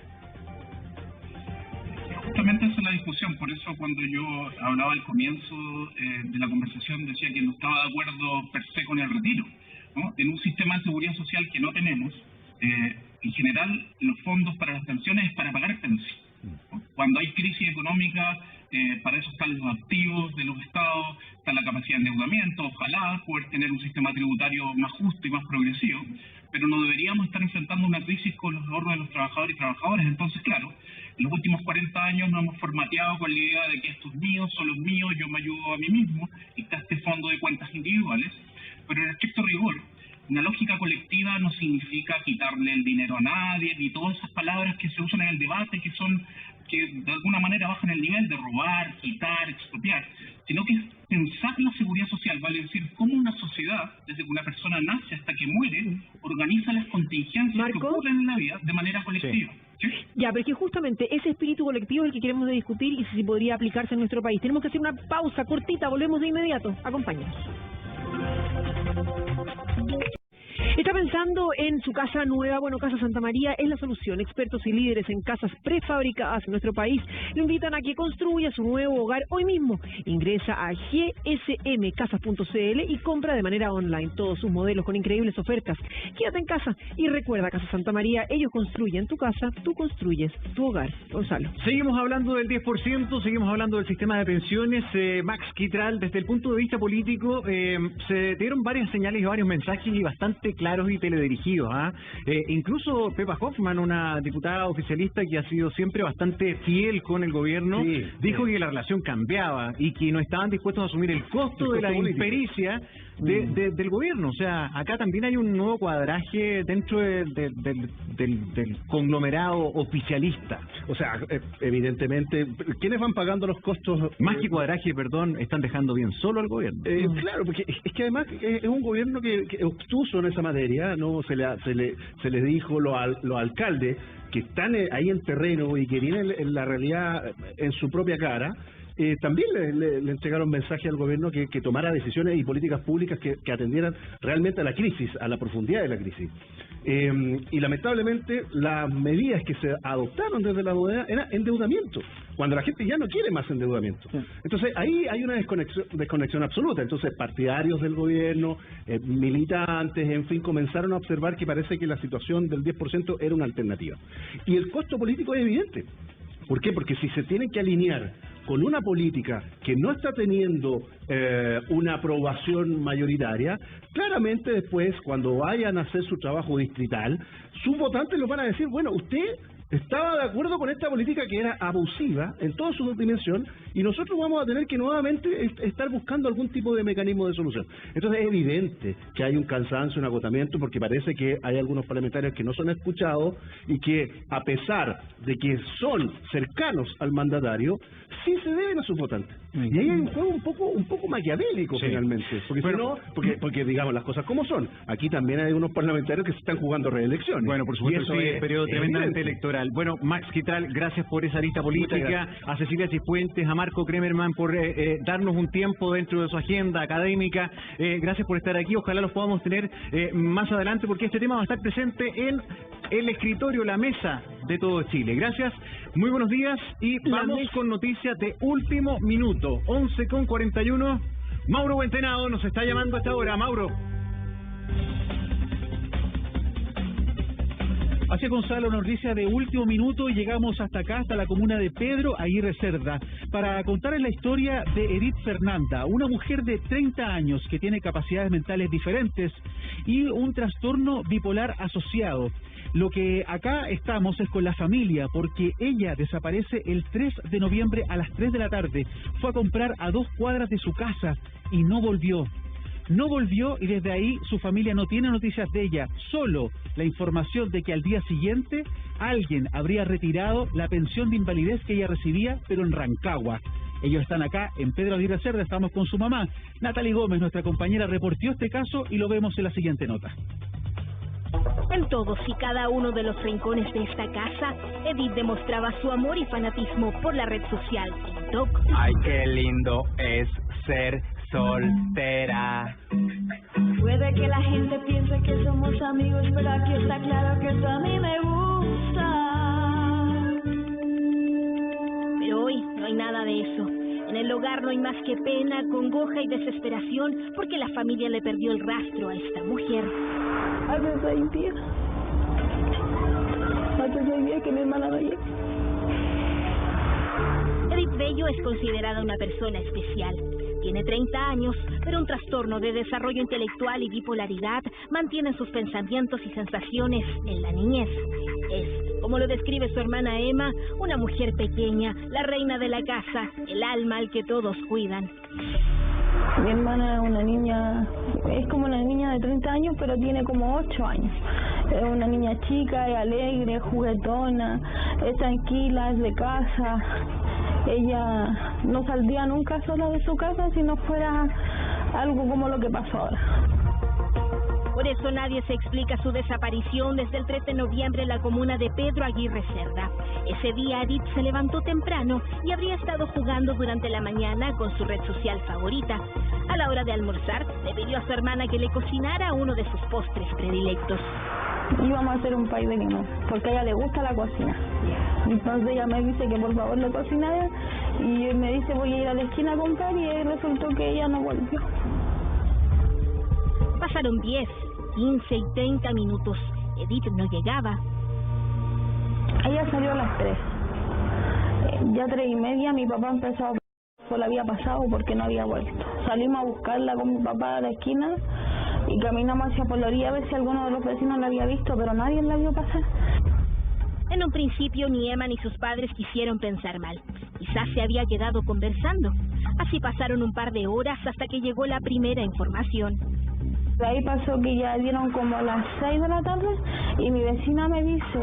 Justamente esa es la discusión, por eso cuando yo hablaba al comienzo de la conversación decía que no estaba de acuerdo per se con el retiro, ¿no? En un sistema de seguridad social que no tenemos, en general los fondos para las pensiones es para pagar pensiones. Cuando hay crisis económica, para eso están los activos de los estados, está la capacidad de endeudamiento, ojalá poder tener un sistema tributario más justo y más progresivo, pero no deberíamos estar enfrentando una crisis con los ahorros de los trabajadores y trabajadoras. Entonces, claro, en los últimos 40 años nos hemos formateado con la idea de que estos míos son los míos, yo me ayudo a mí mismo, y está este fondo de cuentas individuales, pero en estricto rigor, una lógica colectiva no significa quitarle el dinero a nadie, ni todas esas palabras que se usan en el debate que de alguna manera bajan el nivel de robar, quitar, expropiar, sino que es pensar la seguridad social, vale decir, cómo una sociedad, desde que una persona nace hasta que muere, organiza las contingencias que ocurren en la vida de manera colectiva. ¿Sí? Ya, pero es que justamente ese espíritu colectivo es el que queremos discutir y si podría aplicarse en nuestro país. Tenemos que hacer una pausa cortita, volvemos de inmediato. Acompáñanos. ¿Está pensando en su casa nueva? Bueno, Casa Santa María es la solución. Expertos y líderes en casas prefabricadas en nuestro país lo invitan a que construya su nuevo hogar hoy mismo. Ingresa a gsmcasas.cl y compra de manera online todos sus modelos con increíbles ofertas. Quédate en casa y recuerda, Casa Santa María, ellos construyen tu casa, tú construyes tu hogar. Gonzalo. Seguimos hablando del 10%, seguimos hablando del sistema de pensiones. Max Quitral, desde el punto de vista político, se dieron varias señales y varios mensajes y bastante claros y teledirigidos. Incluso Pepa Hoffman, una diputada oficialista que ha sido siempre bastante fiel con el gobierno, dijo que la relación cambiaba y que no estaban dispuestos a asumir el costo de la impericia del gobierno. O sea, acá también hay un nuevo cuadraje dentro del conglomerado oficialista. O sea, evidentemente, ¿quiénes van pagando los costos? Más que cuadraje, perdón, están dejando bien solo al gobierno. Claro, porque es que además es un gobierno que obtuso en esa materia, no se le dijo los alcaldes que están ahí en terreno y que tienen la realidad en su propia cara. También le entregaron mensaje al gobierno que tomara decisiones y políticas públicas que atendieran realmente a la crisis, a la profundidad de la crisis. Y lamentablemente las medidas que se adoptaron desde la moneda era endeudamiento, cuando la gente ya no quiere más endeudamiento. Entonces ahí hay una desconexión absoluta. Entonces partidarios del gobierno, militantes, en fin, comenzaron a observar que parece que la situación del 10% era una alternativa. Y el costo político es evidente. ¿Por qué? Porque si se tienen que alinear con una política que no está teniendo una aprobación mayoritaria, claramente después, cuando vayan a hacer su trabajo distrital, sus votantes los van a decir, bueno, usted estaba de acuerdo con esta política que era abusiva en toda su dimensión y nosotros vamos a tener que nuevamente estar buscando algún tipo de mecanismo de solución. Entonces es evidente que hay un cansancio, un agotamiento, porque parece que hay algunos parlamentarios que no son escuchados y que, a pesar de que son cercanos al mandatario, sí se deben a sus votantes. Y ahí hay un juego un poco maquiavélico, finalmente, porque bueno, porque digamos las cosas como son. Aquí también hay unos parlamentarios que se están jugando reelecciones. Bueno, por supuesto, sí, es periodo tremendamente electoral. Bueno, Max Quitral, gracias por esa lista política, a Cecilia Cifuentes, a Marco Kremerman por darnos un tiempo dentro de su agenda académica. Gracias por estar aquí, ojalá los podamos tener más adelante, porque este tema va a estar presente en el escritorio, la mesa de todo Chile. Gracias, muy buenos días y vamos con noticias de último minuto, 11:41. Mauro Buentenado nos está llamando a esta hora. Mauro. Así es, Gonzalo, una noticia de último minuto y llegamos hasta acá, hasta la comuna de Pedro Aguirre Cerda, para contarles la historia de Edith Fernanda, una mujer de 30 años que tiene capacidades mentales diferentes y un trastorno bipolar asociado. Lo que acá estamos es con la familia, porque ella desaparece el 3 de noviembre a las 3 de la tarde. Fue a comprar a 2 cuadras de su casa y no volvió. No volvió y desde ahí su familia no tiene noticias de ella, solo la información de que al día siguiente alguien habría retirado la pensión de invalidez que ella recibía, pero en Rancagua. Ellos están acá en Pedro Aguirre Cerda, estamos con su mamá. Natalie Gómez, nuestra compañera, reportó este caso y lo vemos en la siguiente nota. En todos y cada uno de los rincones de esta casa, Edith demostraba su amor y fanatismo por la red social TikTok. Ay, qué lindo es ser soltera. Puede que la gente piense que somos amigos, pero aquí está claro que eso a mí me gusta. Pero hoy no hay nada de eso. En el hogar no hay más que pena, congoja y desesperación porque la familia le perdió el rastro a esta mujer. Hace 6 días. Hace 6 días que mi hermana no llega. Edith Bello es considerada una persona especial. Tiene 30 años, pero un trastorno de desarrollo intelectual y bipolaridad mantiene sus pensamientos y sensaciones en la niñez. Es, como lo describe su hermana Emma, una mujer pequeña, la reina de la casa, el alma al que todos cuidan. Mi hermana es una niña, es como una niña de 30 años, pero tiene como 8 años. Es una niña chica, es alegre, es juguetona, es tranquila, es de casa. Ella no saldría nunca sola de su casa si no fuera algo como lo que pasó ahora. Por eso nadie se explica su desaparición desde el 3 de noviembre en la comuna de Pedro Aguirre Cerda. Ese día Edith se levantó temprano y habría estado jugando durante la mañana con su red social favorita. A la hora de almorzar, le pidió a su hermana que le cocinara uno de sus postres predilectos. Íbamos a hacer un pay de limón, porque a ella le gusta la cocina. Entonces ella me dice que por favor le cocinara y me dice voy a ir a la esquina a comprar y resultó que ella no volvió. Pasaron 10, 15 y 30 minutos. Edith no llegaba. Ella salió a las 3. Ya 3:30 mi papá empezó a ver qué le había pasado porque no había vuelto. Salimos a buscarla con mi papá a la esquina y caminamos hacia por la orilla a ver si alguno de los vecinos la había visto, pero nadie la vio pasar. En un principio ni Emma ni sus padres quisieron pensar mal. Quizás se había quedado conversando. Así pasaron un par de horas hasta que llegó la primera información. De ahí pasó que ya dieron como las 6 de la tarde y mi vecina me dice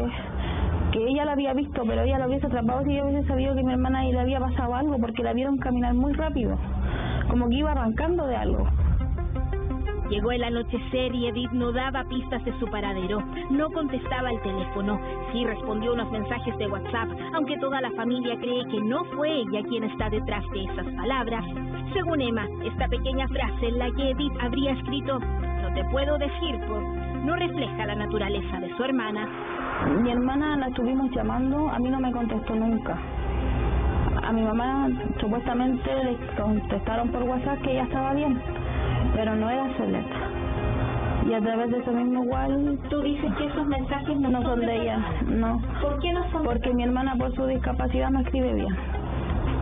que ella la había visto, pero ella la hubiese atrapado si ella hubiese sabido que mi hermana le había pasado algo, porque la vieron caminar muy rápido, como que iba arrancando de algo. Llegó el anochecer y Edith no daba pistas de su paradero. No contestaba el teléfono. Sí respondió unos mensajes de WhatsApp, aunque toda la familia cree que no fue ella quien está detrás de esas palabras. Según Emma, esta pequeña frase en la que Edith habría escrito "no te puedo decir" no refleja la naturaleza de su hermana. Mi hermana la estuvimos llamando, a mí no me contestó nunca. A mi mamá supuestamente le contestaron por WhatsApp que ella estaba bien, pero no era Celeta. Y a través de eso mismo igual... ¿Tú dices que esos mensajes no son de ella? No. ¿Por qué no son? Porque mi hermana por su discapacidad no escribe bien.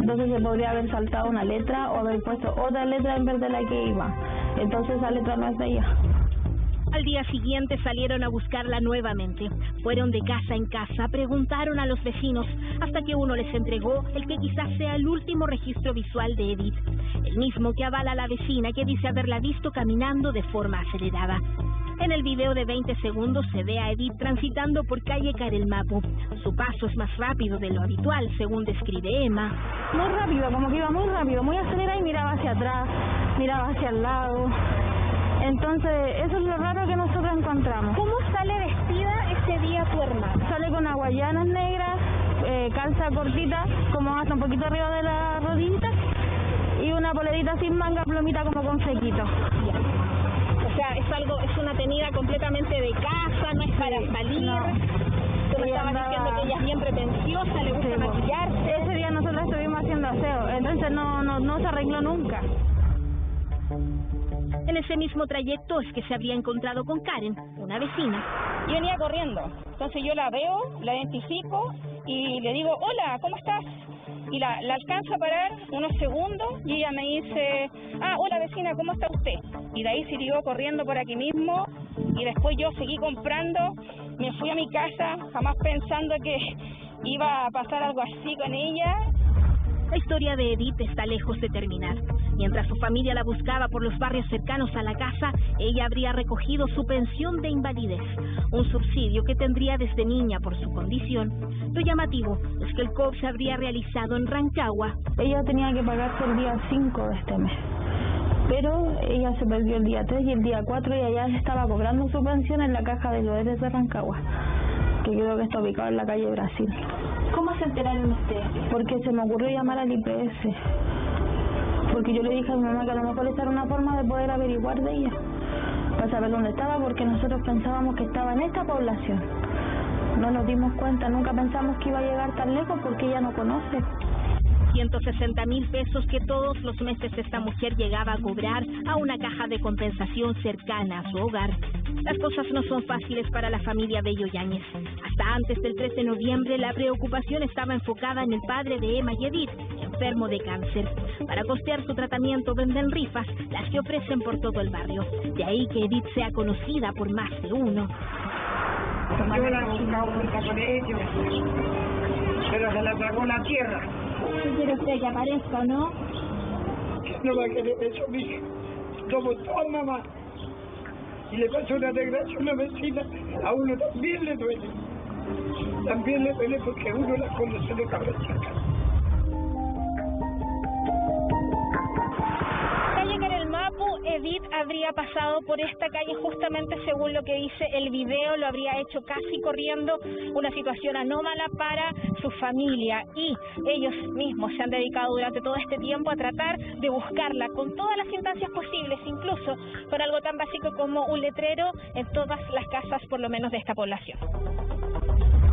Entonces se podría haber saltado una letra o haber puesto otra letra en vez de la que iba. Entonces esa letra no es de ella. Al día siguiente salieron a buscarla nuevamente. Fueron de casa en casa, preguntaron a los vecinos, hasta que uno les entregó el que quizás sea el último registro visual de Edith. El mismo que avala a la vecina que dice haberla visto caminando de forma acelerada. En el video de 20 segundos se ve a Edith transitando por calle Carelmapu. Su paso es más rápido de lo habitual, según describe Emma. Muy rápido, como que iba muy rápido, muy acelerada y miraba hacia atrás, miraba hacia el lado. Entonces, eso es lo raro que nosotros encontramos. ¿Cómo sale vestida ese día tu hermana? Sale con hawaianas negras, calza cortita, como hasta un poquito arriba de la rodillita, y una polerita sin manga, plumita como con sequito. O sea, es una tenida completamente de casa, no es para salir. No. Tú me estabas diciendo que ella es bien pretenciosa, le gusta maquillarse. Ese día nosotros estuvimos haciendo aseo, entonces no se arregló nunca. En ese mismo trayecto es que se habría encontrado con Karen, una vecina. y venía corriendo. Entonces yo la veo, la identifico y le digo, hola, ¿cómo estás? Y la alcanzo a parar unos segundos y ella me dice, hola vecina, ¿cómo está usted? Y de ahí siguió corriendo por aquí mismo y después yo seguí comprando, me fui a mi casa, jamás pensando que iba a pasar algo así con ella. La historia de Edith está lejos de terminar. Mientras su familia la buscaba por los barrios cercanos a la casa, ella habría recogido su pensión de invalidez, un subsidio que tendría desde niña por su condición. Lo llamativo es que el cobro se habría realizado en Rancagua. Ella tenía que pagarse el día 5 de este mes, pero ella se perdió el día 3 y el día 4 ella ya se estaba cobrando su pensión en la caja de Loeres de Rancagua, que creo que está ubicado en la calle Brasil. ¿Cómo se enteraron ustedes? Porque se me ocurrió llamar al IPS. Porque yo le dije a mi mamá que a lo mejor esa era una forma de poder averiguar de ella, para saber dónde estaba, porque nosotros pensábamos que estaba en esta población. No nos dimos cuenta, nunca pensamos que iba a llegar tan lejos porque ella no conoce. 160.000 pesos que todos los meses esta mujer llegaba a cobrar a una caja de compensación cercana a su hogar. Las cosas no son fáciles para la familia Bello Yáñez. Hasta antes del 3 de noviembre la preocupación estaba enfocada en el padre de Emma y Edith, enfermo de cáncer. Para costear su tratamiento venden rifas, las que ofrecen por todo el barrio. De ahí que Edith sea conocida por más de uno. Yo la he buscado junto con ellos, pero se la tragó la tierra. ¿Qué quiere usted, que aparezca, no? No va a querer eso, mija. Somos todas mamás. Y le pasó una desgracia a una vecina, a uno también le duele. También le duele porque uno la conoce de cabeza. Calle Carelmapu, Edith habría pasado por esta calle justamente según lo que dice el video, lo habría hecho casi corriendo, una situación anómala para su familia, y ellos mismos se han dedicado durante todo este tiempo a tratar de buscarla con todas las instancias posibles, incluso con algo tan básico como un letrero en todas las casas, por lo menos de esta población.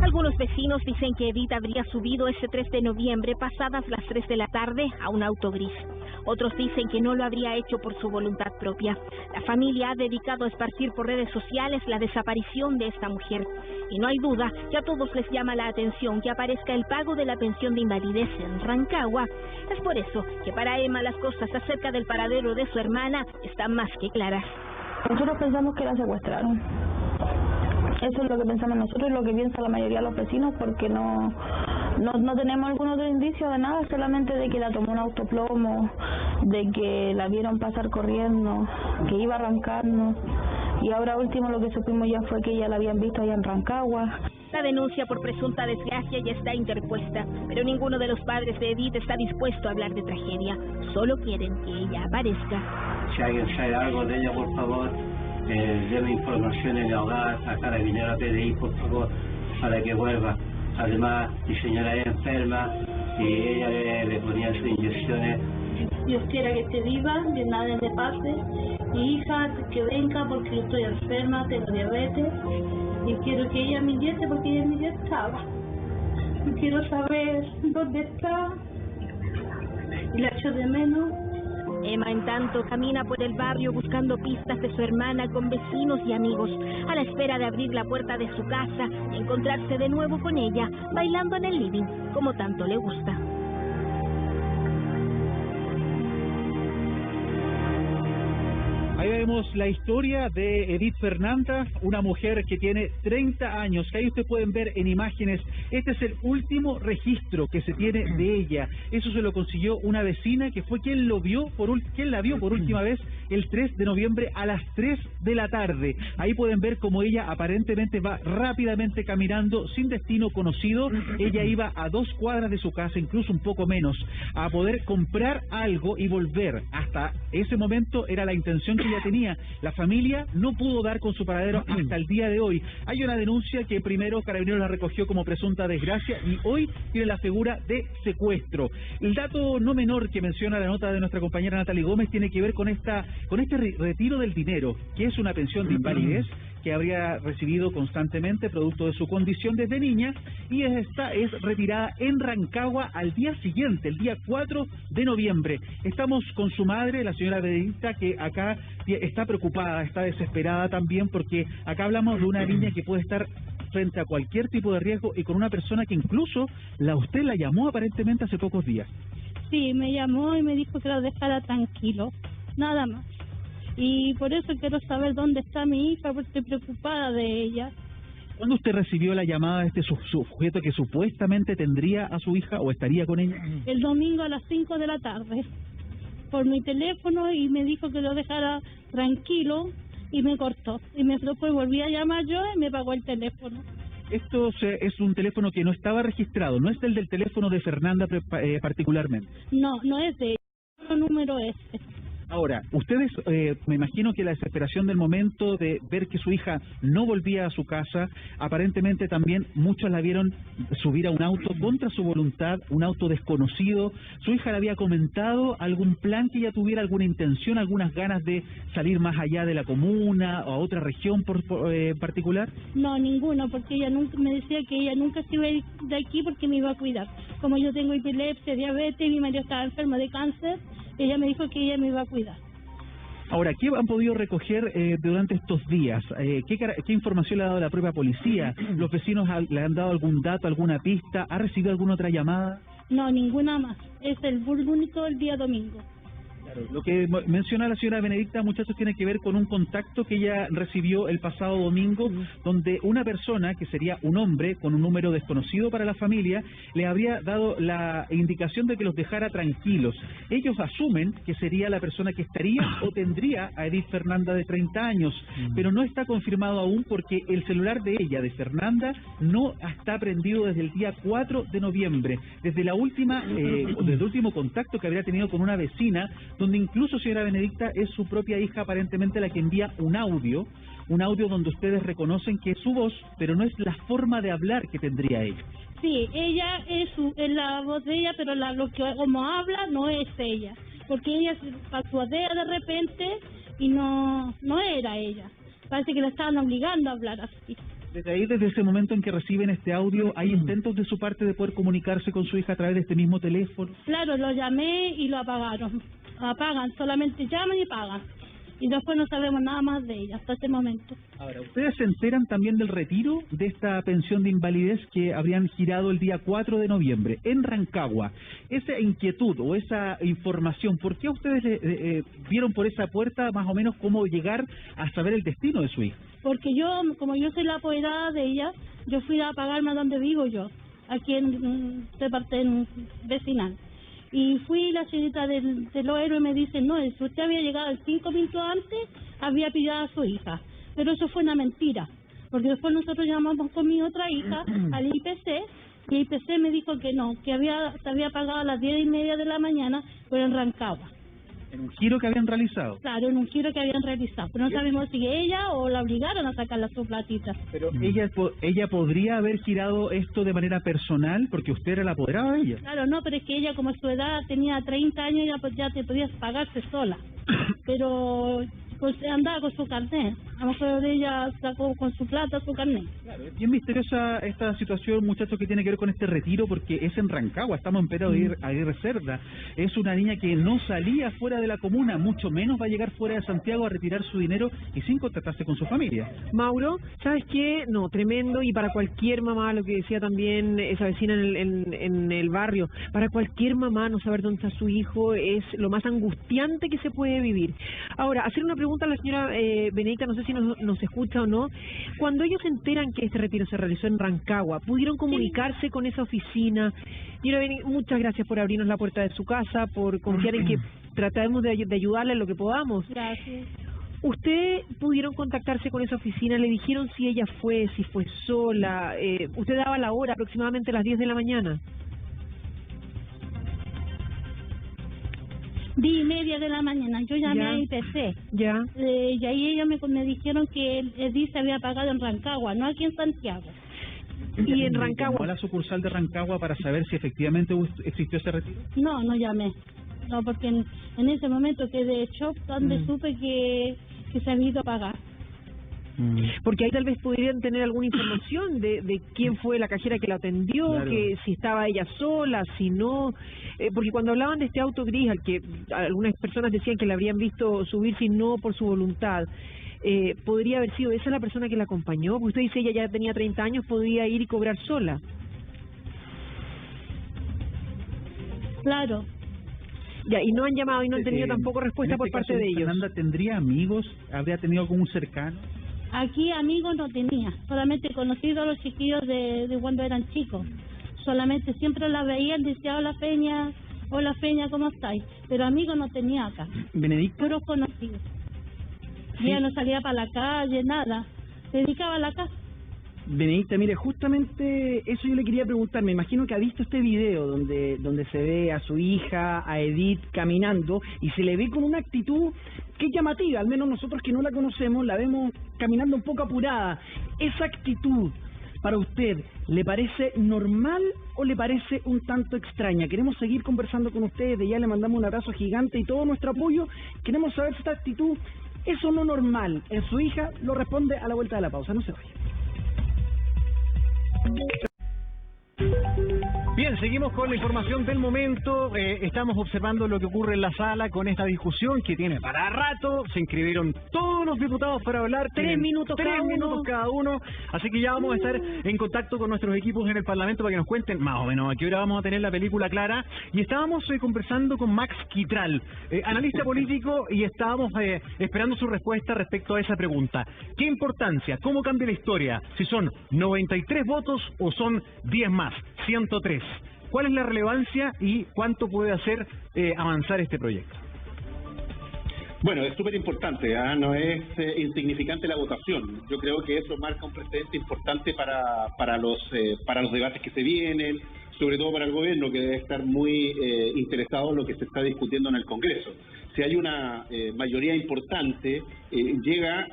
Algunos vecinos dicen que Edith habría subido ese 3 de noviembre pasadas las 3 de la tarde a un auto gris. Otros dicen que no lo habría hecho por su voluntad propia. La familia ha dedicado a esparcir por redes sociales la desaparición de esta mujer. Y no hay duda que a todos les llama la atención que aparezca el pago de la pensión de invalidez en Rancagua. Es por eso que para Emma las cosas acerca del paradero de su hermana están más que claras. Nosotros pensamos que la secuestraron. Eso es lo que pensamos nosotros, lo que piensa la mayoría de los vecinos, porque no tenemos algún otro indicio de nada, solamente de que la tomó un autoplomo, de que la vieron pasar corriendo, que iba arrancando, y ahora último lo que supimos ya fue que ya la habían visto allá en Rancagua. La denuncia por presunta desgracia ya está interpuesta, pero ninguno de los padres de Edith está dispuesto a hablar de tragedia, solo quieren que ella aparezca. Si alguien sabe algo de ella, por favor, déme información en el hogar, a Carabineros, a PDI, por favor, para que vuelva. Además, mi señora es enferma y ella le ponía sus inyecciones. Dios quiera que esté viva, que nada le pase. Mi hija, que venga porque yo estoy enferma, tengo diabetes y quiero que ella me inyecte porque ella me inyectaba. Y quiero saber dónde está y la echo de menos. Emma, en tanto, camina por el barrio buscando pistas de su hermana con vecinos y amigos, a la espera de abrir la puerta de su casa y encontrarse de nuevo con ella, bailando en el living, como tanto le gusta. Ahí vemos la historia de Edith Fernanda, una mujer que tiene 30 años, que ahí ustedes pueden ver en imágenes. Este es el último registro que se tiene de ella. Eso se lo consiguió una vecina que fue quien la vio por última vez el 3 de noviembre a las 3 de la tarde. Ahí pueden ver cómo ella aparentemente va rápidamente caminando sin destino conocido. Ella iba a 2 cuadras de su casa, incluso un poco menos, a poder comprar algo y volver. Hasta ese momento era la intención que ella tenía. La familia no pudo dar con su paradero hasta el día de hoy. Hay una denuncia que primero Carabineros la recogió como presunta desgracia y hoy tiene la figura de secuestro. El dato no menor que menciona la nota de nuestra compañera Natalie Gómez tiene que ver con este retiro del dinero, que es una pensión de invalidez que habría recibido constantemente producto de su condición desde niña, y esta es retirada en Rancagua al día siguiente, el día 4 de noviembre. Estamos con su madre, la señora Benedicta, que acá está preocupada, está desesperada también, porque acá hablamos de una niña que puede estar frente a cualquier tipo de riesgo y con una persona que incluso usted la llamó aparentemente hace pocos días. Sí, me llamó y me dijo que lo dejara tranquilo, nada más. Y por eso quiero saber dónde está mi hija, porque estoy preocupada de ella. ¿Cuándo usted recibió la llamada de este sujeto que supuestamente tendría a su hija o estaría con ella? El domingo a las 5 de la tarde, por mi teléfono, y me dijo que lo dejara tranquilo y me cortó. Y después volví a llamar yo y me pagó el teléfono. Esto es un teléfono que no estaba registrado, no es el del teléfono de Fernanda particularmente. No, no es de ella, el número es. Ahora, ustedes, me imagino que la desesperación del momento de ver que su hija no volvía a su casa, aparentemente también muchos la vieron subir a un auto contra su voluntad, un auto desconocido. ¿Su hija le había comentado algún plan, que ella tuviera alguna intención, algunas ganas de salir más allá de la comuna o a otra región particular? No, ninguno, porque ella nunca me decía que ella nunca se iba a ir de aquí porque me iba a cuidar. Como yo tengo epilepsia, diabetes, mi marido estaba enfermo de cáncer, ella me dijo que ella me iba a cuidar. Ahora, ¿qué han podido recoger durante estos días? ¿Qué información le ha dado la propia policía? ¿Los vecinos le han dado algún dato, alguna pista? ¿Ha recibido alguna otra llamada? No, ninguna más. Es el único el día domingo. Claro, lo que menciona la señora Benedicta, muchachos, tiene que ver con un contacto que ella recibió el pasado domingo, donde una persona, que sería un hombre con un número desconocido para la familia, le habría dado la indicación de que los dejara tranquilos. Ellos asumen que sería la persona que estaría o tendría a Edith Fernanda, de 30 años, pero no está confirmado aún, porque el celular de ella, de Fernanda, no está prendido desde el día 4 de noviembre, desde la última, desde el último contacto que habría tenido con una vecina, donde incluso, señora Benedicta, es su propia hija aparentemente la que envía un audio donde ustedes reconocen que es su voz, pero no es la forma de hablar que tendría ella. Sí, ella es la voz de ella, pero lo que como habla no es ella, porque ella se pasuadea de repente y no era ella. Parece que la estaban obligando a hablar así. Desde ahí, desde ese momento en que reciben este audio, ¿hay intentos de su parte de poder comunicarse con su hija a través de este mismo teléfono? Claro, lo llamé y lo apagaron. Apagan, solamente llaman y pagan. Y después no sabemos nada más de ella hasta este momento. Ahora, ¿ustedes se enteran también del retiro de esta pensión de invalidez que habrían girado el día 4 de noviembre en Rancagua? Esa inquietud o esa información, ¿por qué ustedes vieron por esa puerta más o menos cómo llegar a saber el destino de su hija? Porque yo, como yo soy la apoderada de ella, yo fui a pagarme a donde vivo yo, aquí en vecinal. Y fui, la señorita del OERO y me dice, no, si usted había llegado 5 minutos antes, había pillado a su hija. Pero eso fue una mentira, porque después nosotros llamamos con mi otra hija al IPC, y el IPC me dijo que no, que se había pagado a las 10:30 de la mañana, pero en Rancagua. ¿En un giro que habían realizado? Claro, en un giro que habían realizado, pero no sabemos si ella o la obligaron a sacarla su platita. Pero ella podría haber girado esto de manera personal, porque usted era la apoderada de ella. Claro, no, pero es que ella, como su edad tenía 30 años, ya te podías pagarse sola. Pero pues andaba con su carnet. A lo mejor ella sacó con su plata su carnet. Claro, es bien misteriosa esta situación, muchachos, que tiene que ver con este retiro, porque es en Rancagua, estamos en Pedro Aguirre Cerda. Es una niña que no salía fuera de la comuna, mucho menos va a llegar fuera de Santiago a retirar su dinero y sin contactarse con su familia. Mauro, ¿sabes qué? No, tremendo, y para cualquier mamá, lo que decía también esa vecina en el barrio, para cualquier mamá no saber dónde está su hijo es lo más angustiante que se puede vivir. Ahora, hacer una pregunta a la señora Benedicta, no sé si nos escucha o no. Cuando ellos se enteran que este retiro se realizó en Rancagua, ¿pudieron comunicarse con esa oficina? Señora Benedicta, muchas gracias por abrirnos la puerta de su casa, por confiar en que tratemos de ayudarle en lo que podamos. Gracias. ¿Usted pudieron contactarse con esa oficina? ¿Le dijeron si ella fue, si fue sola? Usted daba la hora, aproximadamente a las 10 de la mañana. 10:30 de la mañana, yo llamé a IPC. Ya. Y ahí ellos me dijeron que Edith se había pagado en Rancagua, no aquí en Santiago. ¿Y en Rancagua? ¿Llamó a la sucursal de Rancagua para saber si efectivamente existió ese retiro? No llamé. No, porque en ese momento quedé shock donde supe que se había ido a pagar. Porque ahí tal vez podrían tener alguna información de quién fue la cajera que la atendió, Claro. que si estaba ella sola, si no. Porque cuando hablaban de este auto gris, al que algunas personas decían que la habrían visto subir si no por su voluntad, podría haber sido esa la persona que la acompañó. Porque usted dice ella ya tenía 30 años, podía ir y cobrar sola. Claro. Ya, y no han llamado y no han tenido tampoco respuesta por parte de ellos. ¿Fernanda tendría amigos? ¿Habría tenido algún cercano? Aquí amigos no tenía, solamente conocido a los chiquillos de cuando eran chicos. Solamente siempre la veían, decía hola Peña, ¿cómo estáis? Pero amigos no tenía acá. Benedicto. Puros conocidos. Y ella no salía para la calle, nada. Se dedicaba a la casa. Benedicta, mire, justamente eso yo le quería preguntar. Me imagino que ha visto este video donde se ve a su hija, a Edith, caminando y se le ve con una actitud que es llamativa. Al menos nosotros que no la conocemos la vemos caminando un poco apurada. Esa actitud, para usted, ¿le parece normal o le parece un tanto extraña? Queremos seguir conversando con ustedes. De ya le mandamos un abrazo gigante y todo nuestro apoyo. Queremos saber si esta actitud es o no normal en su hija. Lo responde a la vuelta de la pausa. No se vaya. Bien, seguimos con la información del momento. Estamos observando lo que ocurre en la sala con esta discusión que tiene para rato. Se inscribieron todos los diputados para hablar. 3 minutos cada uno. Así que ya vamos a estar en contacto con nuestros equipos en el Parlamento para que nos cuenten más o menos a qué hora vamos a tener la película clara. Y estábamos conversando con Max Quitral, analista político, y estábamos esperando su respuesta respecto a esa pregunta. ¿Qué importancia? ¿Cómo cambia la historia? Si son 93 votos o son 10 más, 103. ¿Cuál es la relevancia y cuánto puede hacer avanzar este proyecto? Bueno, es súper importante, no es insignificante la votación. Yo creo que eso marca un precedente importante para los debates que se vienen, sobre todo para el gobierno, que debe estar muy interesado en lo que se está discutiendo en el Congreso. Si hay una mayoría importante, llega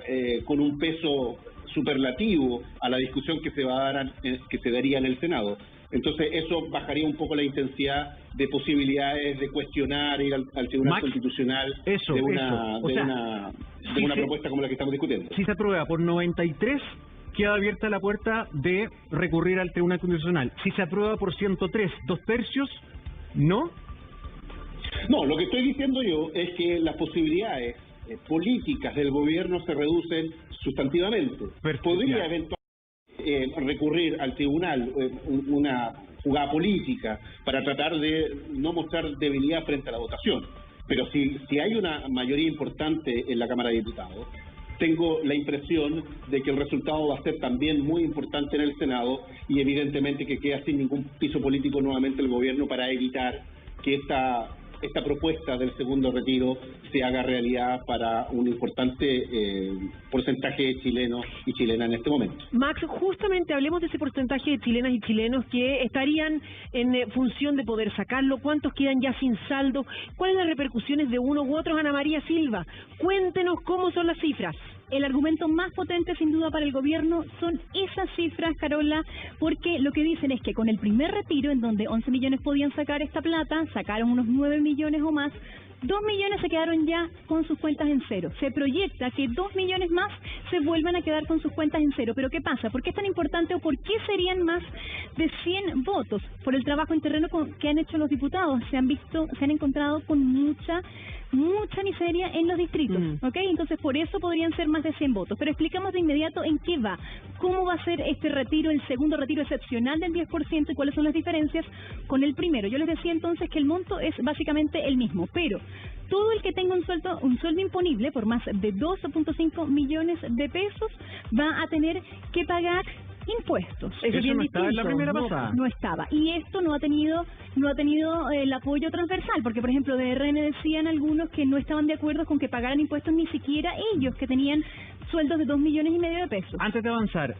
con un peso superlativo a la discusión que se daría en el Senado. Entonces eso bajaría un poco la intensidad de posibilidades de cuestionar, ir al Tribunal Constitucional de una propuesta como la que estamos discutiendo. Si se aprueba por 93, queda abierta la puerta de recurrir al Tribunal Constitucional. Si se aprueba por 103, 2/3, ¿no? No, lo que estoy diciendo yo es que las posibilidades políticas del gobierno se reducen sustantivamente. Podría eventualmente recurrir al tribunal una jugada política para tratar de no mostrar debilidad frente a la votación. Pero si hay una mayoría importante en la Cámara de Diputados, tengo la impresión de que el resultado va a ser también muy importante en el Senado y evidentemente que queda sin ningún piso político nuevamente el gobierno para evitar que esta propuesta del segundo retiro se haga realidad para un importante porcentaje de chilenos y chilenas en este momento. Max, justamente hablemos de ese porcentaje de chilenas y chilenos que estarían en función de poder sacarlo. ¿Cuántos quedan ya sin saldo? ¿Cuáles son las repercusiones de uno u otros? Ana María Silva, cuéntenos cómo son las cifras. El argumento más potente, sin duda, para el gobierno son esas cifras, Carola, porque lo que dicen es que con el primer retiro, en donde 11 millones podían sacar esta plata, sacaron unos 9 millones o más, 2 millones se quedaron ya con sus cuentas en cero. Se proyecta que 2 millones más se vuelvan a quedar con sus cuentas en cero. ¿Pero qué pasa? ¿Por qué es tan importante o por qué serían más de 100 votos? Por el trabajo en terreno que han hecho los diputados. Se han encontrado con mucha miseria en los distritos, ¿ok? Entonces por eso podrían ser más de 100 votos. Pero explicamos de inmediato en qué va, cómo va a ser este retiro, el segundo retiro excepcional del 10% y cuáles son las diferencias con el primero. Yo les decía entonces que el monto es básicamente el mismo, pero todo el que tenga un sueldo imponible por más de 2.5 millones de pesos va a tener que pagar impuestos. Eso no estaba en la primera pasada. No estaba. Y esto no ha tenido el apoyo transversal, porque por ejemplo de RN decían algunos que no estaban de acuerdo con que pagaran impuestos ni siquiera ellos, que tenían sueldos de 2,5 millones de pesos. Antes de avanzar,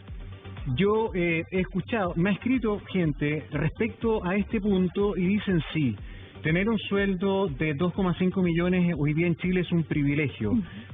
yo he escuchado, me ha escrito gente respecto a este punto y dicen sí, tener un sueldo de 2,5 millones hoy día en Chile es un privilegio,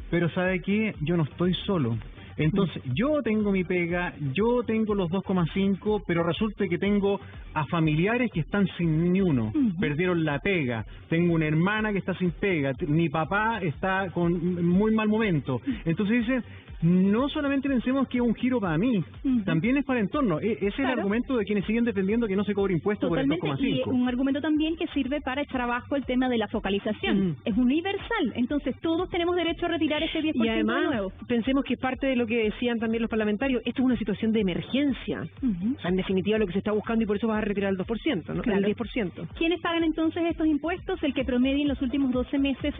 pero ¿sabe qué? Yo no estoy solo. Entonces, yo tengo mi pega, yo tengo los 2,5, pero resulta que tengo a familiares que están sin ni uno, perdieron la pega, tengo una hermana que está sin pega, mi papá está con muy mal momento. Entonces dicen, no solamente pensemos que es un giro para mí, también es para el entorno. Ese es el argumento de quienes siguen defendiendo que no se cobre impuesto por el 2,5. Y un argumento también que sirve para echar abajo el tema de la focalización. Es universal, entonces todos tenemos derecho a retirar ese 10% y además, de nuevo. Pensemos que parte de lo que decían también los parlamentarios, esto es una situación de emergencia. O sea, en definitiva lo que se está buscando y por eso vas a retirar el 2%, ¿no? Claro. El 10%. ¿Quiénes pagan entonces estos impuestos? El que promedia en los últimos 12 meses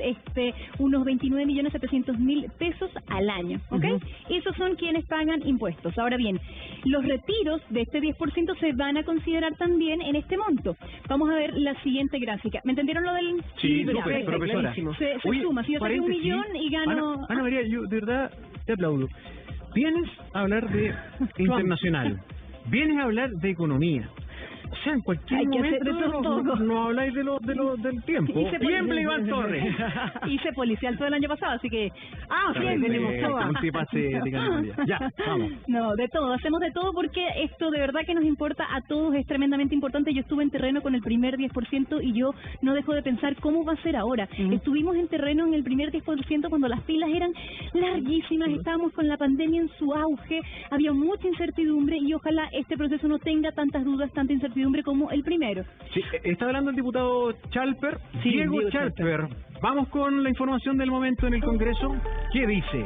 unos 29.700.000 pesos al año, ¿ok? Esos son quienes pagan impuestos. Ahora bien, los retiros de este 10% se van a considerar también en este monto. Vamos a ver la siguiente gráfica. ¿Me entendieron lo del...? Sí, súper, profesora. Se suma. Si yo saqué 1 millón y gano... Ana María, yo de verdad te aplaudo. Vienes a hablar de internacional, vienes a hablar de economía. O sea, en cualquier momento no habláis del tiempo. Tiemble Iván Torres. Hice policial todo el año pasado, así que... tenemos todo. Un tipazo de Canarias. Ya, vamos. No, de todo. Hacemos de todo porque esto de verdad que nos importa a todos, es tremendamente importante. Yo estuve en terreno con el primer 10% y yo no dejo de pensar cómo va a ser ahora. Estuvimos en terreno en el primer 10% cuando las filas eran larguísimas, estábamos con la pandemia en su auge, había mucha incertidumbre y ojalá este proceso no tenga tantas dudas, tanta incertidumbre como el primero. Sí, está hablando el diputado Chalper, Diego Chalper. Vamos con la información del momento en el Congreso. ¿Qué dice?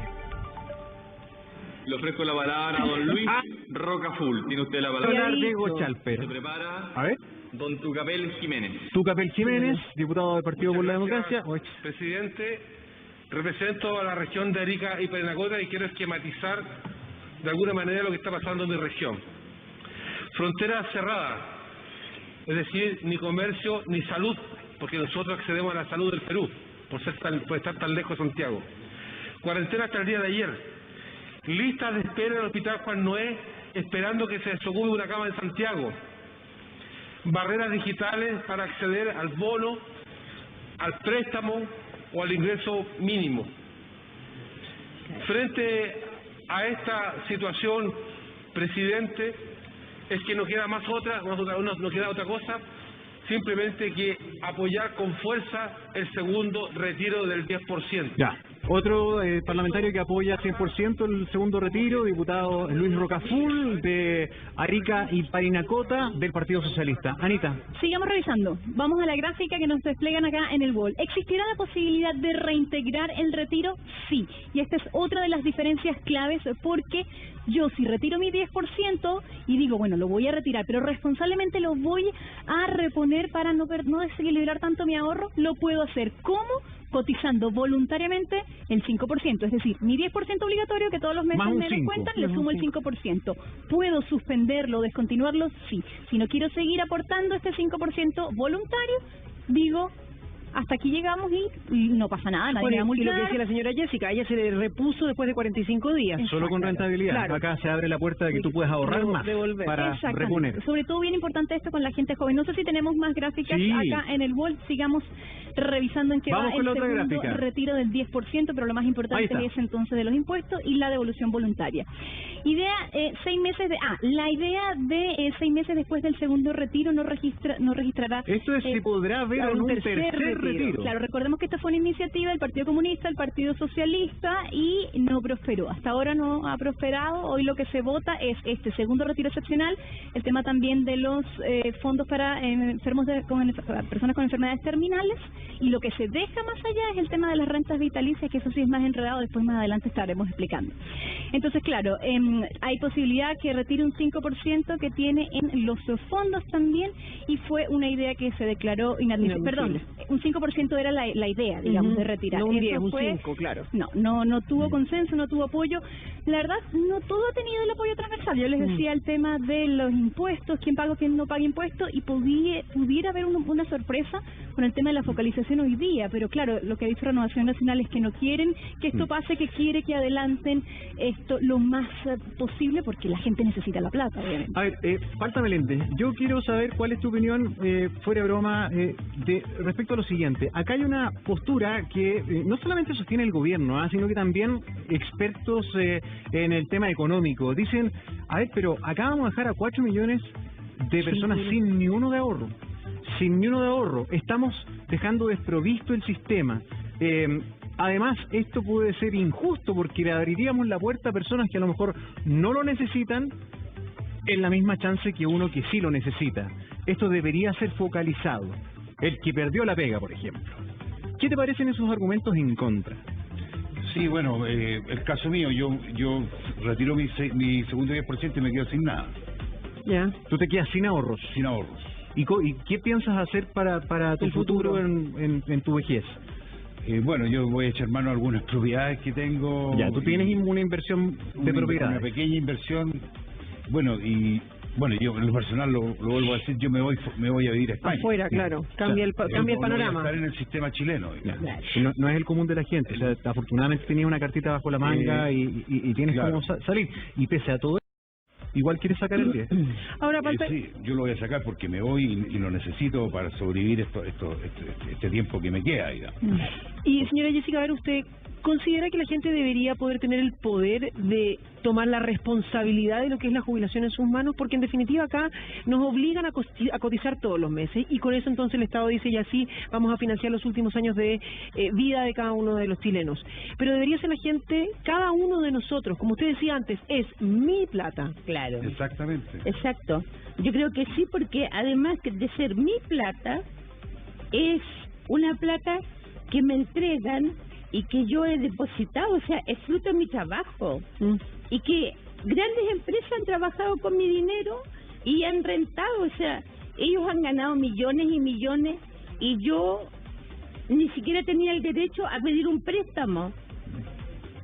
Le ofrezco la palabra a don Luis Rocaful. Tiene usted la palabra. Diego Chalper. Se prepara. A ver. Don Tucapel Jiménez. Tucapel Jiménez, diputado del Partido por la Democracia. Presidente, represento a la región de Arica y Parinacota y quiero esquematizar de alguna manera lo que está pasando en mi región. Frontera cerrada. Es decir, ni comercio ni salud, porque nosotros accedemos a la salud del Perú, por estar tan lejos de Santiago. Cuarentena hasta el día de ayer. Listas de espera en el Hospital Juan Noé, esperando que se desocupe una cama en Santiago. Barreras digitales para acceder al bono, al préstamo o al ingreso mínimo. Frente a esta situación, presidente, es que no queda no queda otra cosa, simplemente que apoyar con fuerza el segundo retiro del 10%. Ya. Otro parlamentario que apoya 100% el segundo retiro, diputado Luis Rocaful de Arica y Parinacota del Partido Socialista. Anita. Sigamos revisando. Vamos a la gráfica que nos desplegan acá en el wall. ¿Existirá la posibilidad de reintegrar el retiro? Sí. Y esta es otra de las diferencias claves porque yo si retiro mi 10% y digo, bueno, lo voy a retirar, pero responsablemente lo voy a reponer para no desequilibrar tanto mi ahorro, lo puedo hacer. ¿Cómo? Cotizando voluntariamente el 5%, es decir, mi 10% obligatorio que todos los meses me descuentan, le sumo el 5%. ¿Puedo suspenderlo, descontinuarlo? Sí. Si no quiero seguir aportando este 5% voluntario, digo, hasta aquí llegamos y no pasa nada, nadie me va a multar. Y lo que decía la señora Jessica, a ella se le repuso después de 45 días. Solo con rentabilidad. Claro. Acá se abre la puerta de que tú puedes ahorrar más para reponer. Sobre todo bien importante esto con la gente joven. No sé si tenemos más gráficas acá en el wall. Sigamos revisando en qué va el segundo retiro del 10%, pero lo más importante es entonces de los impuestos y la devolución voluntaria. Idea 6 meses la idea de 6 meses después del segundo retiro no registrará. Esto es si podrá haber un tercer retiro. Claro, recordemos que esta fue una iniciativa del Partido Comunista, el Partido Socialista y no prosperó. Hasta ahora no ha prosperado. Hoy lo que se vota es este segundo retiro excepcional, el tema también de los fondos para personas con enfermedades terminales y lo que se deja más allá es el tema de las rentas vitalicias, que eso sí es más enredado, después más adelante estaremos explicando. Entonces, claro, hay posibilidad que retire un 5% que tiene en los fondos también y fue una idea que se declaró inadmisible. Perdón, un 5% era la idea, digamos, de retirar. No un 10, un 5, claro. No tuvo consenso, no tuvo apoyo. La verdad, no todo ha tenido el apoyo transversal. Yo les decía el tema de los impuestos, quién paga, quién no paga impuestos, y pudiera haber una sorpresa con el tema de la focalización hoy día, pero claro, lo que ha dicho Renovación Nacional es que no quieren que esto pase, que quiere que adelanten esto lo más posible, porque la gente necesita la plata, obviamente. A ver, Marta Meléndez, yo quiero saber cuál es tu opinión, fuera de broma, respecto a lo siguiente. Acá hay una postura que no solamente sostiene el gobierno, sino que también expertos en el tema económico. Dicen, a ver, pero acá vamos a dejar a 4 millones de personas sin ni uno de ahorro. Sin ni uno de ahorro. Estamos dejando desprovisto el sistema. Además, esto puede ser injusto porque le abriríamos la puerta a personas que a lo mejor no lo necesitan en la misma chance que uno que sí lo necesita. Esto debería ser focalizado. El que perdió la pega, por ejemplo. ¿Qué te parecen esos argumentos en contra? Sí, bueno, el caso mío, yo retiro mi segundo 10% y me quedo sin nada. Ya. ¿Tú te quedas sin ahorros? Sin ahorros. ¿Y qué piensas hacer para tu futuro en tu vejez? Bueno, yo voy a echar mano a algunas propiedades que tengo. Ya, tú tienes una inversión de propiedades. Una pequeña inversión. Bueno, yo en lo personal lo vuelvo a decir, yo me voy a vivir a España. Afuera, claro, cambia el panorama. No voy a estar en el sistema chileno. No es el común de la gente. O sea, afortunadamente tenías una cartita bajo la manga y tienes cómo salir. Y pese a todo, igual quieres sacar el 10. Ahora, sí, yo lo voy a sacar porque me voy y lo necesito para sobrevivir este tiempo que me queda, digamos. Y señora Jessica, a ver, ¿usted considera que la gente debería poder tener el poder de tomar la responsabilidad de lo que es la jubilación en sus manos? Porque en definitiva acá nos obligan a cotizar todos los meses y con eso entonces el Estado dice, y así vamos a financiar los últimos años de vida de cada uno de los chilenos. Pero debería ser la gente, cada uno de nosotros, como usted decía antes, es mi plata. Claro. Exactamente. Exacto. Yo creo que sí, porque además de ser mi plata, es una plata que me entregan y que yo he depositado, o sea, es fruto de mi trabajo. Y que grandes empresas han trabajado con mi dinero y han rentado, o sea, ellos han ganado millones y millones y yo ni siquiera tenía el derecho a pedir un préstamo.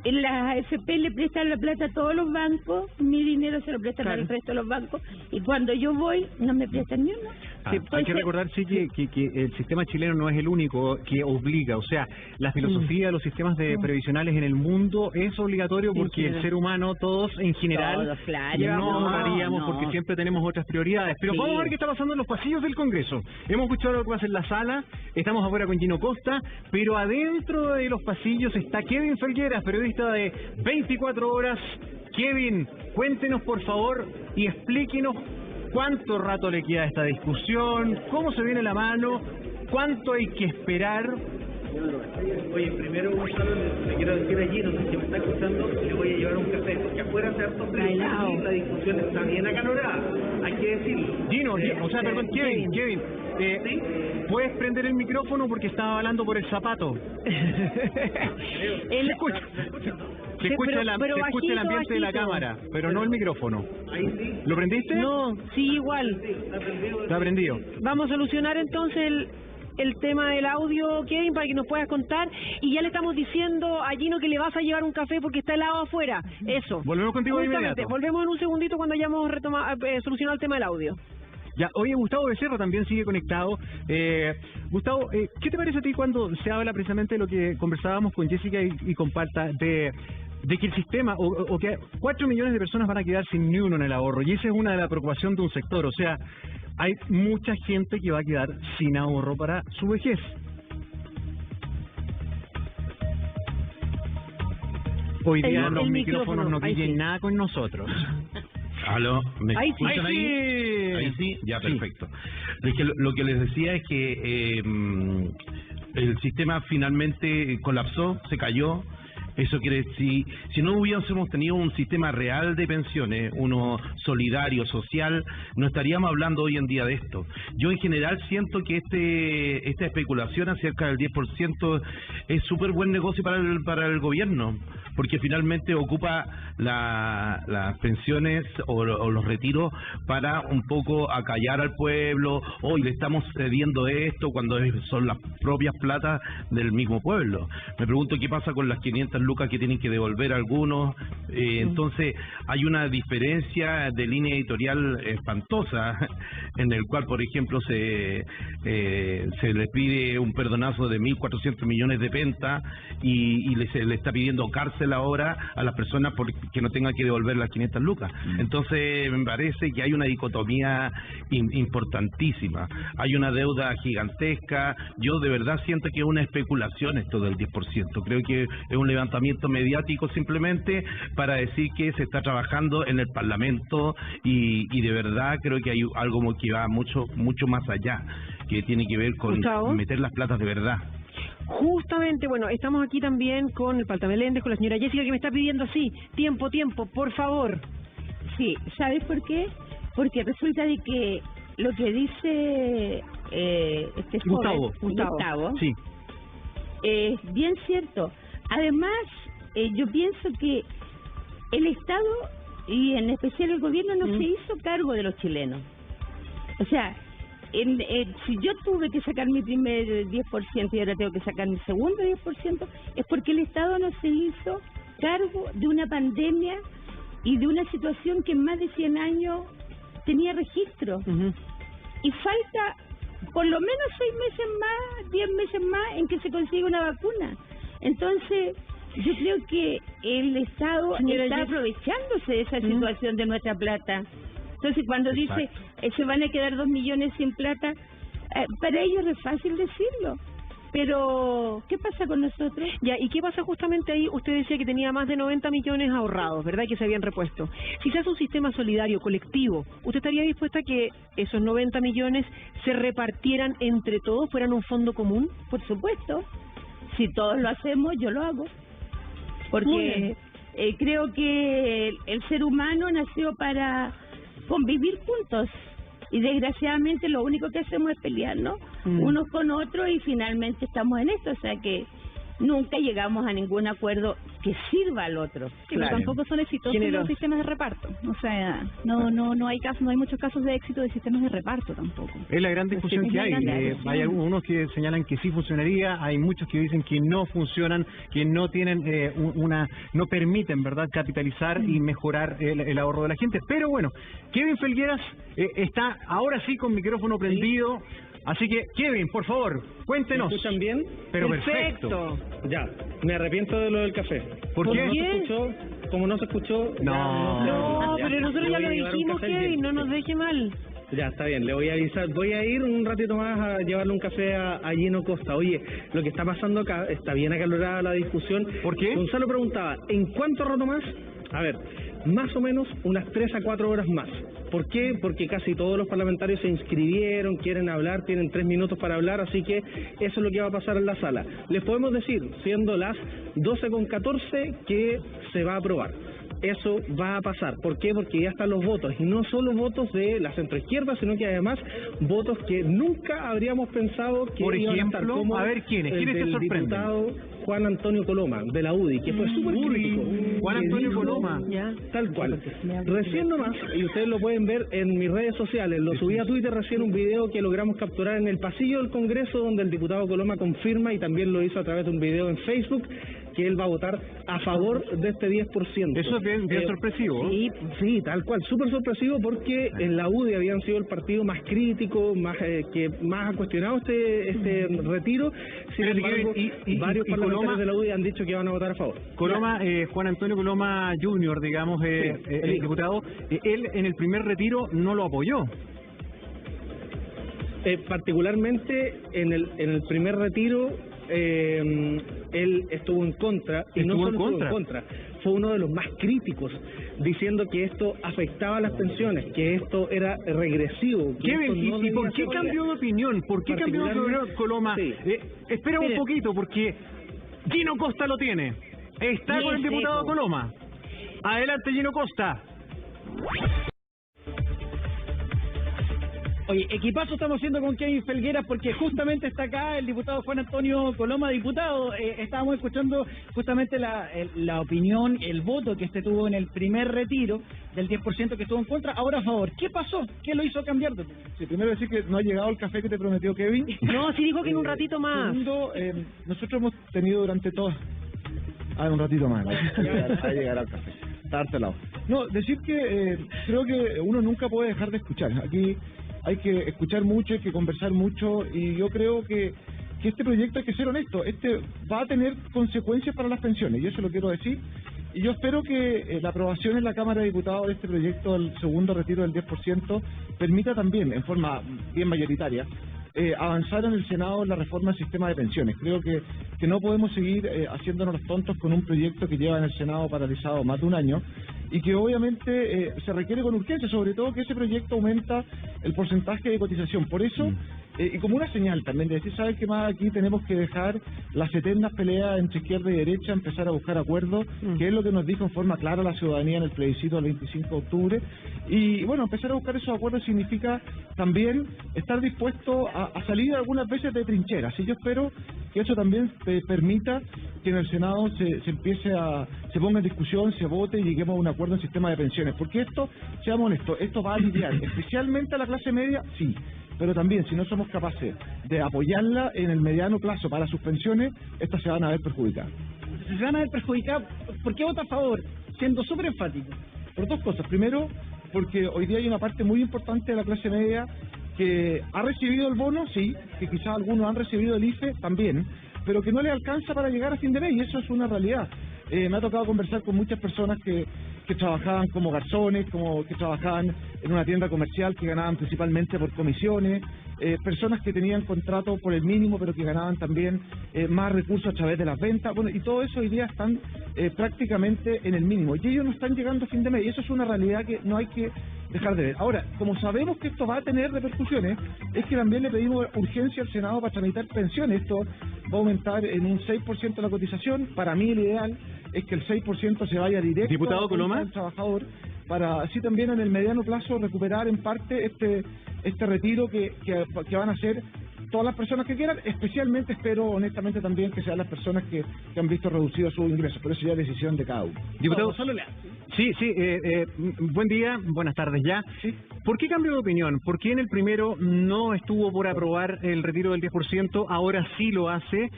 En la AFP le prestan la plata a todos los bancos, mi dinero se lo prestan al resto de los bancos y cuando yo voy no me prestan ni uno. Hay que recordar, sí, que el sistema chileno no es el único que obliga, o sea, la filosofía de los sistemas previsionales en el mundo es obligatorio porque el ser humano, todos en general, todos, claro, no ahorraríamos porque siempre tenemos otras prioridades. Pero vamos a ver qué está pasando en los pasillos del Congreso. Hemos escuchado lo que pasa en la sala, estamos afuera con Gino Costa, pero adentro de los pasillos está Kevin Felgueras, periodista de 24 horas. Kevin, cuéntenos por favor y explíquenos cuánto rato le queda a esta discusión, cómo se viene la mano, cuánto hay que esperar. Oye, primero un saludo le quiero decir a Gino, si me está escuchando, le voy a llevar un café, porque afuera hace harto frío y la discusión está bien acalorada, hay que decirlo. Gino, o sea, perdón, Kevin, ¿sí? ¿Puedes prender el micrófono porque estaba hablando por el zapato? Se escucha. Se escucha el ambiente de la cámara, pero no el micrófono. Ahí sí. ¿Lo prendiste? No, sí, igual. Está prendido. Vamos a solucionar entonces el tema del audio, Kevin, para que nos puedas contar. Y ya le estamos diciendo a Gino que le vas a llevar un café porque está helado afuera. Eso. Volvemos contigo de inmediato. Volvemos en un segundito cuando hayamos solucionado el tema del audio. Ya, oye, Gustavo Becerra también sigue conectado. Gustavo, ¿qué te parece a ti cuando se habla precisamente de lo que conversábamos con Jessica y con Parta, de que el sistema, o que 4 millones de personas van a quedar sin ni uno en el ahorro? Y esa es una de las preocupaciones de un sector. O sea, hay mucha gente que va a quedar sin ahorro para su vejez. Hoy día los micrófonos no piden nada con nosotros. ¿Aló? ¿Me escuchan ahí? Ahí sí, ya, perfecto. Es que lo que les decía es que el sistema finalmente colapsó, se cayó. Eso quiere decir, si no hubiésemos tenido un sistema real de pensiones, uno solidario, social, no estaríamos hablando hoy en día de esto. Yo en general siento que esta especulación acerca del 10% es súper buen negocio para el gobierno, porque finalmente ocupa las pensiones o los retiros para un poco acallar al pueblo. Hoy le estamos cediendo esto cuando son las propias platas del mismo pueblo. Me pregunto qué pasa con las 500 lucas que tienen que devolver algunos. Entonces hay una diferencia de línea editorial espantosa, en el cual, por ejemplo, se les pide un perdonazo de 1.400 millones de penta y se le está pidiendo cárcel hacer la obra a las personas porque no tengan que devolver las 500 lucas. Entonces me parece que hay una dicotomía importantísima, hay una deuda gigantesca. Yo de verdad siento que es una especulación esto del 10%, creo que es un levantamiento mediático simplemente para decir que se está trabajando en el Parlamento y de verdad creo que hay algo que va mucho más allá, que tiene que ver con meter las platas de verdad. Justamente, bueno, estamos aquí también con el Palta Meléndez, con la señora Jessica, que me está pidiendo así, tiempo, por favor. Sí, ¿sabes por qué? Porque resulta de que lo que dice Gustavo, sí, es bien cierto. Además, yo pienso que el Estado y en especial el gobierno no se hizo cargo de los chilenos. O sea, si yo tuve que sacar mi primer 10% y ahora tengo que sacar mi segundo 10%, es porque el Estado no se hizo cargo de una pandemia y de una situación que en más de 100 años tenía registro. Y falta por lo menos 6 meses más, 10 meses más en que se consiga una vacuna. Entonces, yo creo que el Estado está aprovechándose de esa situación de nuestra plata. Entonces, cuando dice se van a quedar 2 millones sin plata, para ellos es fácil decirlo. Pero, ¿qué pasa con nosotros? Ya, ¿y qué pasa justamente ahí? Usted decía que tenía más de 90 millones ahorrados, ¿verdad? Que se habían repuesto. Si se hace un sistema solidario, colectivo, ¿usted estaría dispuesta a que esos 90 millones se repartieran entre todos, fueran un fondo común? Por supuesto. Si todos lo hacemos, yo lo hago. Porque creo que el ser humano nació para convivir juntos. Y desgraciadamente lo único que hacemos es pelearnos unos con otros y finalmente estamos en esto, o sea que nunca llegamos a ningún acuerdo que sirva al otro. Sí, pero tampoco son exitosos los sistemas de reparto. O sea, no hay muchos casos de éxito de sistemas de reparto tampoco. Es la gran discusión que hay. Hay algunos que señalan que sí funcionaría, hay muchos que dicen que no funcionan, que no tienen no permiten, ¿verdad?, capitalizar y mejorar el ahorro de la gente. Pero bueno, Kevin Felgueras está ahora sí con micrófono prendido. Así que, Kevin, por favor, cuéntenos. ¿Me escuchan bien? Pero perfecto. Ya, me arrepiento de lo del café. ¿Por qué? No se escuchó, como no se escuchó... No, pero nosotros ya lo dijimos, Kevin, no nos deje mal. Ya, está bien, le voy a avisar. Voy a ir un ratito más a llevarle un café a Gino Costa. Oye, lo que está pasando acá, está bien acalorada la discusión. ¿Por qué? Gonzalo preguntaba, ¿en cuánto rato más? A ver, más o menos unas 3 a 4 horas más. ¿Por qué? Porque casi todos los parlamentarios se inscribieron, quieren hablar, tienen 3 minutos para hablar, así que eso es lo que va a pasar en la sala. Les podemos decir, siendo las 12:14, que se va a aprobar. Eso va a pasar. ¿Por qué? Porque ya están los votos, y no solo votos de la centroizquierda, sino que además votos que nunca habríamos pensado que iban a estar, como a ver ¿quiénes te del sorprenden? diputado Juan Antonio Coloma, de la UDI, que fue súper crítico. Juan Antonio Coloma. Tal cual. Recién nomás, y ustedes lo pueden ver en mis redes sociales, lo subí a Twitter recién, un video que logramos capturar en el pasillo del Congreso, donde el diputado Coloma confirma, y también lo hizo a través de un video en Facebook, que él va a votar a favor de este 10%. Eso es bien sorpresivo. Sí, tal cual, súper sorpresivo, porque en la UDI habían sido el partido más crítico, más que más ha cuestionado este retiro. Sin embargo, varios parlamentarios de la UDI han dicho que van a votar a favor. Coloma, Juan Antonio Coloma Jr., digamos, el diputado, él en el primer retiro no lo apoyó. Particularmente en el primer retiro, él estuvo en contra, y no solo estuvo en contra, fue uno de los más críticos, diciendo que esto afectaba a las pensiones, que esto era regresivo. ¿Y por qué cambió de opinión? ¿Por qué cambió de opinión, Coloma? Espera un poquito, porque Gino Costa lo tiene. Está con el diputado Coloma. Adelante, Gino Costa. Oye, equipazo estamos haciendo con Kevin Felgueras, porque justamente está acá el diputado Juan Antonio Coloma, diputado. Estábamos escuchando justamente la opinión, el voto que usted tuvo en el primer retiro del 10% que estuvo en contra, ahora a favor. ¿Qué pasó? ¿Qué lo hizo cambiar? Sí, primero decir que no ha llegado el café que te prometió Kevin. No, sí dijo que en un ratito más. Segundo, nosotros hemos tenido durante todo... un ratito más. Ya llegará el café. Está lado. No, decir que creo que uno nunca puede dejar de escuchar. Aquí hay que escuchar mucho, hay que conversar mucho, y yo creo que que este proyecto, hay que ser honesto, va a tener consecuencias para las pensiones, y eso lo quiero decir. Y yo espero que la aprobación en la Cámara de Diputados de este proyecto, el segundo retiro del 10%, permita también, en forma bien mayoritaria, avanzar en el Senado en la reforma del sistema de pensiones. Creo que no podemos seguir haciéndonos los tontos con un proyecto que lleva en el Senado paralizado más de un año y que obviamente se requiere con urgencia, sobre todo que ese proyecto aumenta el porcentaje de cotización. Por eso, y como una señal también de decir, ¿sabes qué más? Aquí tenemos que dejar las eternas peleas entre izquierda y derecha, empezar a buscar acuerdos, que es lo que nos dijo en forma clara la ciudadanía en el plebiscito del 25 de octubre. Y bueno, empezar a buscar esos acuerdos significa también estar dispuesto a salir algunas veces de trincheras. Y yo espero que eso también permita que en el Senado se ponga en discusión, se vote y lleguemos a un acuerdo en sistema de pensiones. Porque esto, seamos honestos, esto va a aliviar especialmente a la clase media, sí, pero también si no somos capaces de apoyarla en el mediano plazo para sus pensiones, estas se van a ver perjudicadas. Se van a ver perjudicadas. ¿Por qué vota a favor? Siendo súper enfático. Por dos cosas. Primero, porque hoy día hay una parte muy importante de la clase media que ha recibido el bono, sí, que quizás algunos han recibido el IFE también, pero que no les alcanza para llegar a fin de mes, y eso es una realidad. Me ha tocado conversar con muchas personas que trabajaban como garzones, que trabajaban en una tienda comercial, que ganaban principalmente por comisiones, personas que tenían contrato por el mínimo, pero que ganaban también más recursos a través de las ventas, bueno, y todo eso hoy día están prácticamente en el mínimo, y ellos no están llegando a fin de mes, y eso es una realidad que no hay que dejar de ver. Ahora, como sabemos que esto va a tener repercusiones, es que también le pedimos urgencia al Senado para tramitar pensiones. Esto va a aumentar en un 6% la cotización. Para mí el ideal es que el 6% se vaya directo Diputado Coloma al trabajador, para así también en el mediano plazo recuperar en parte este retiro que van a hacer todas las personas que quieran, especialmente espero honestamente también que sean las personas que han visto reducidos sus ingresos, pero eso ya es decisión de cada uno. Diputado, sí, buen día, buenas tardes ya. ¿Sí? ¿Por qué cambio de opinión? ¿Por qué en el primero no estuvo por aprobar el retiro del 10%, ahora sí lo hace,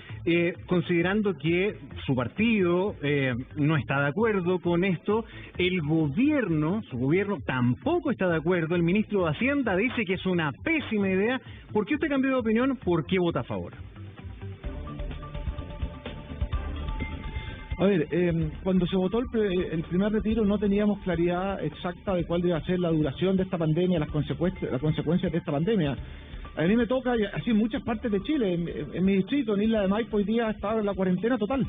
considerando que su partido no está de acuerdo con esto, el gobierno, su gobierno tampoco está de acuerdo, el ministro de Hacienda dice que es una pésima idea? ¿Por qué usted cambió de opinión? ¿Por qué vota a favor? A ver, cuando se votó el primer retiro no teníamos claridad exacta de cuál iba a ser la duración de esta pandemia, las consecuencias de esta pandemia. A mí me toca, así en muchas partes de Chile, en mi distrito, en Isla de Maipo, hoy día está en la cuarentena total.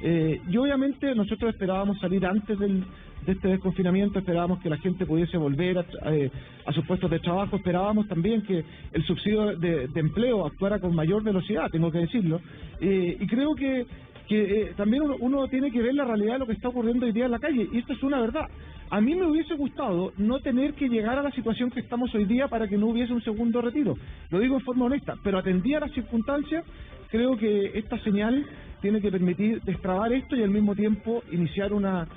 Y obviamente nosotros esperábamos salir antes de este desconfinamiento, esperábamos que la gente pudiese volver a sus puestos de trabajo, esperábamos también que el subsidio de empleo actuara con mayor velocidad, tengo que decirlo, y creo que también uno tiene que ver la realidad de lo que está ocurriendo hoy día en la calle, y esto es una verdad. A mí me hubiese gustado no tener que llegar a la situación que estamos hoy día para que no hubiese un segundo retiro, lo digo en forma honesta, pero atendía a las circunstancias, creo que esta señal tiene que permitir destrabar esto y al mismo tiempo iniciar una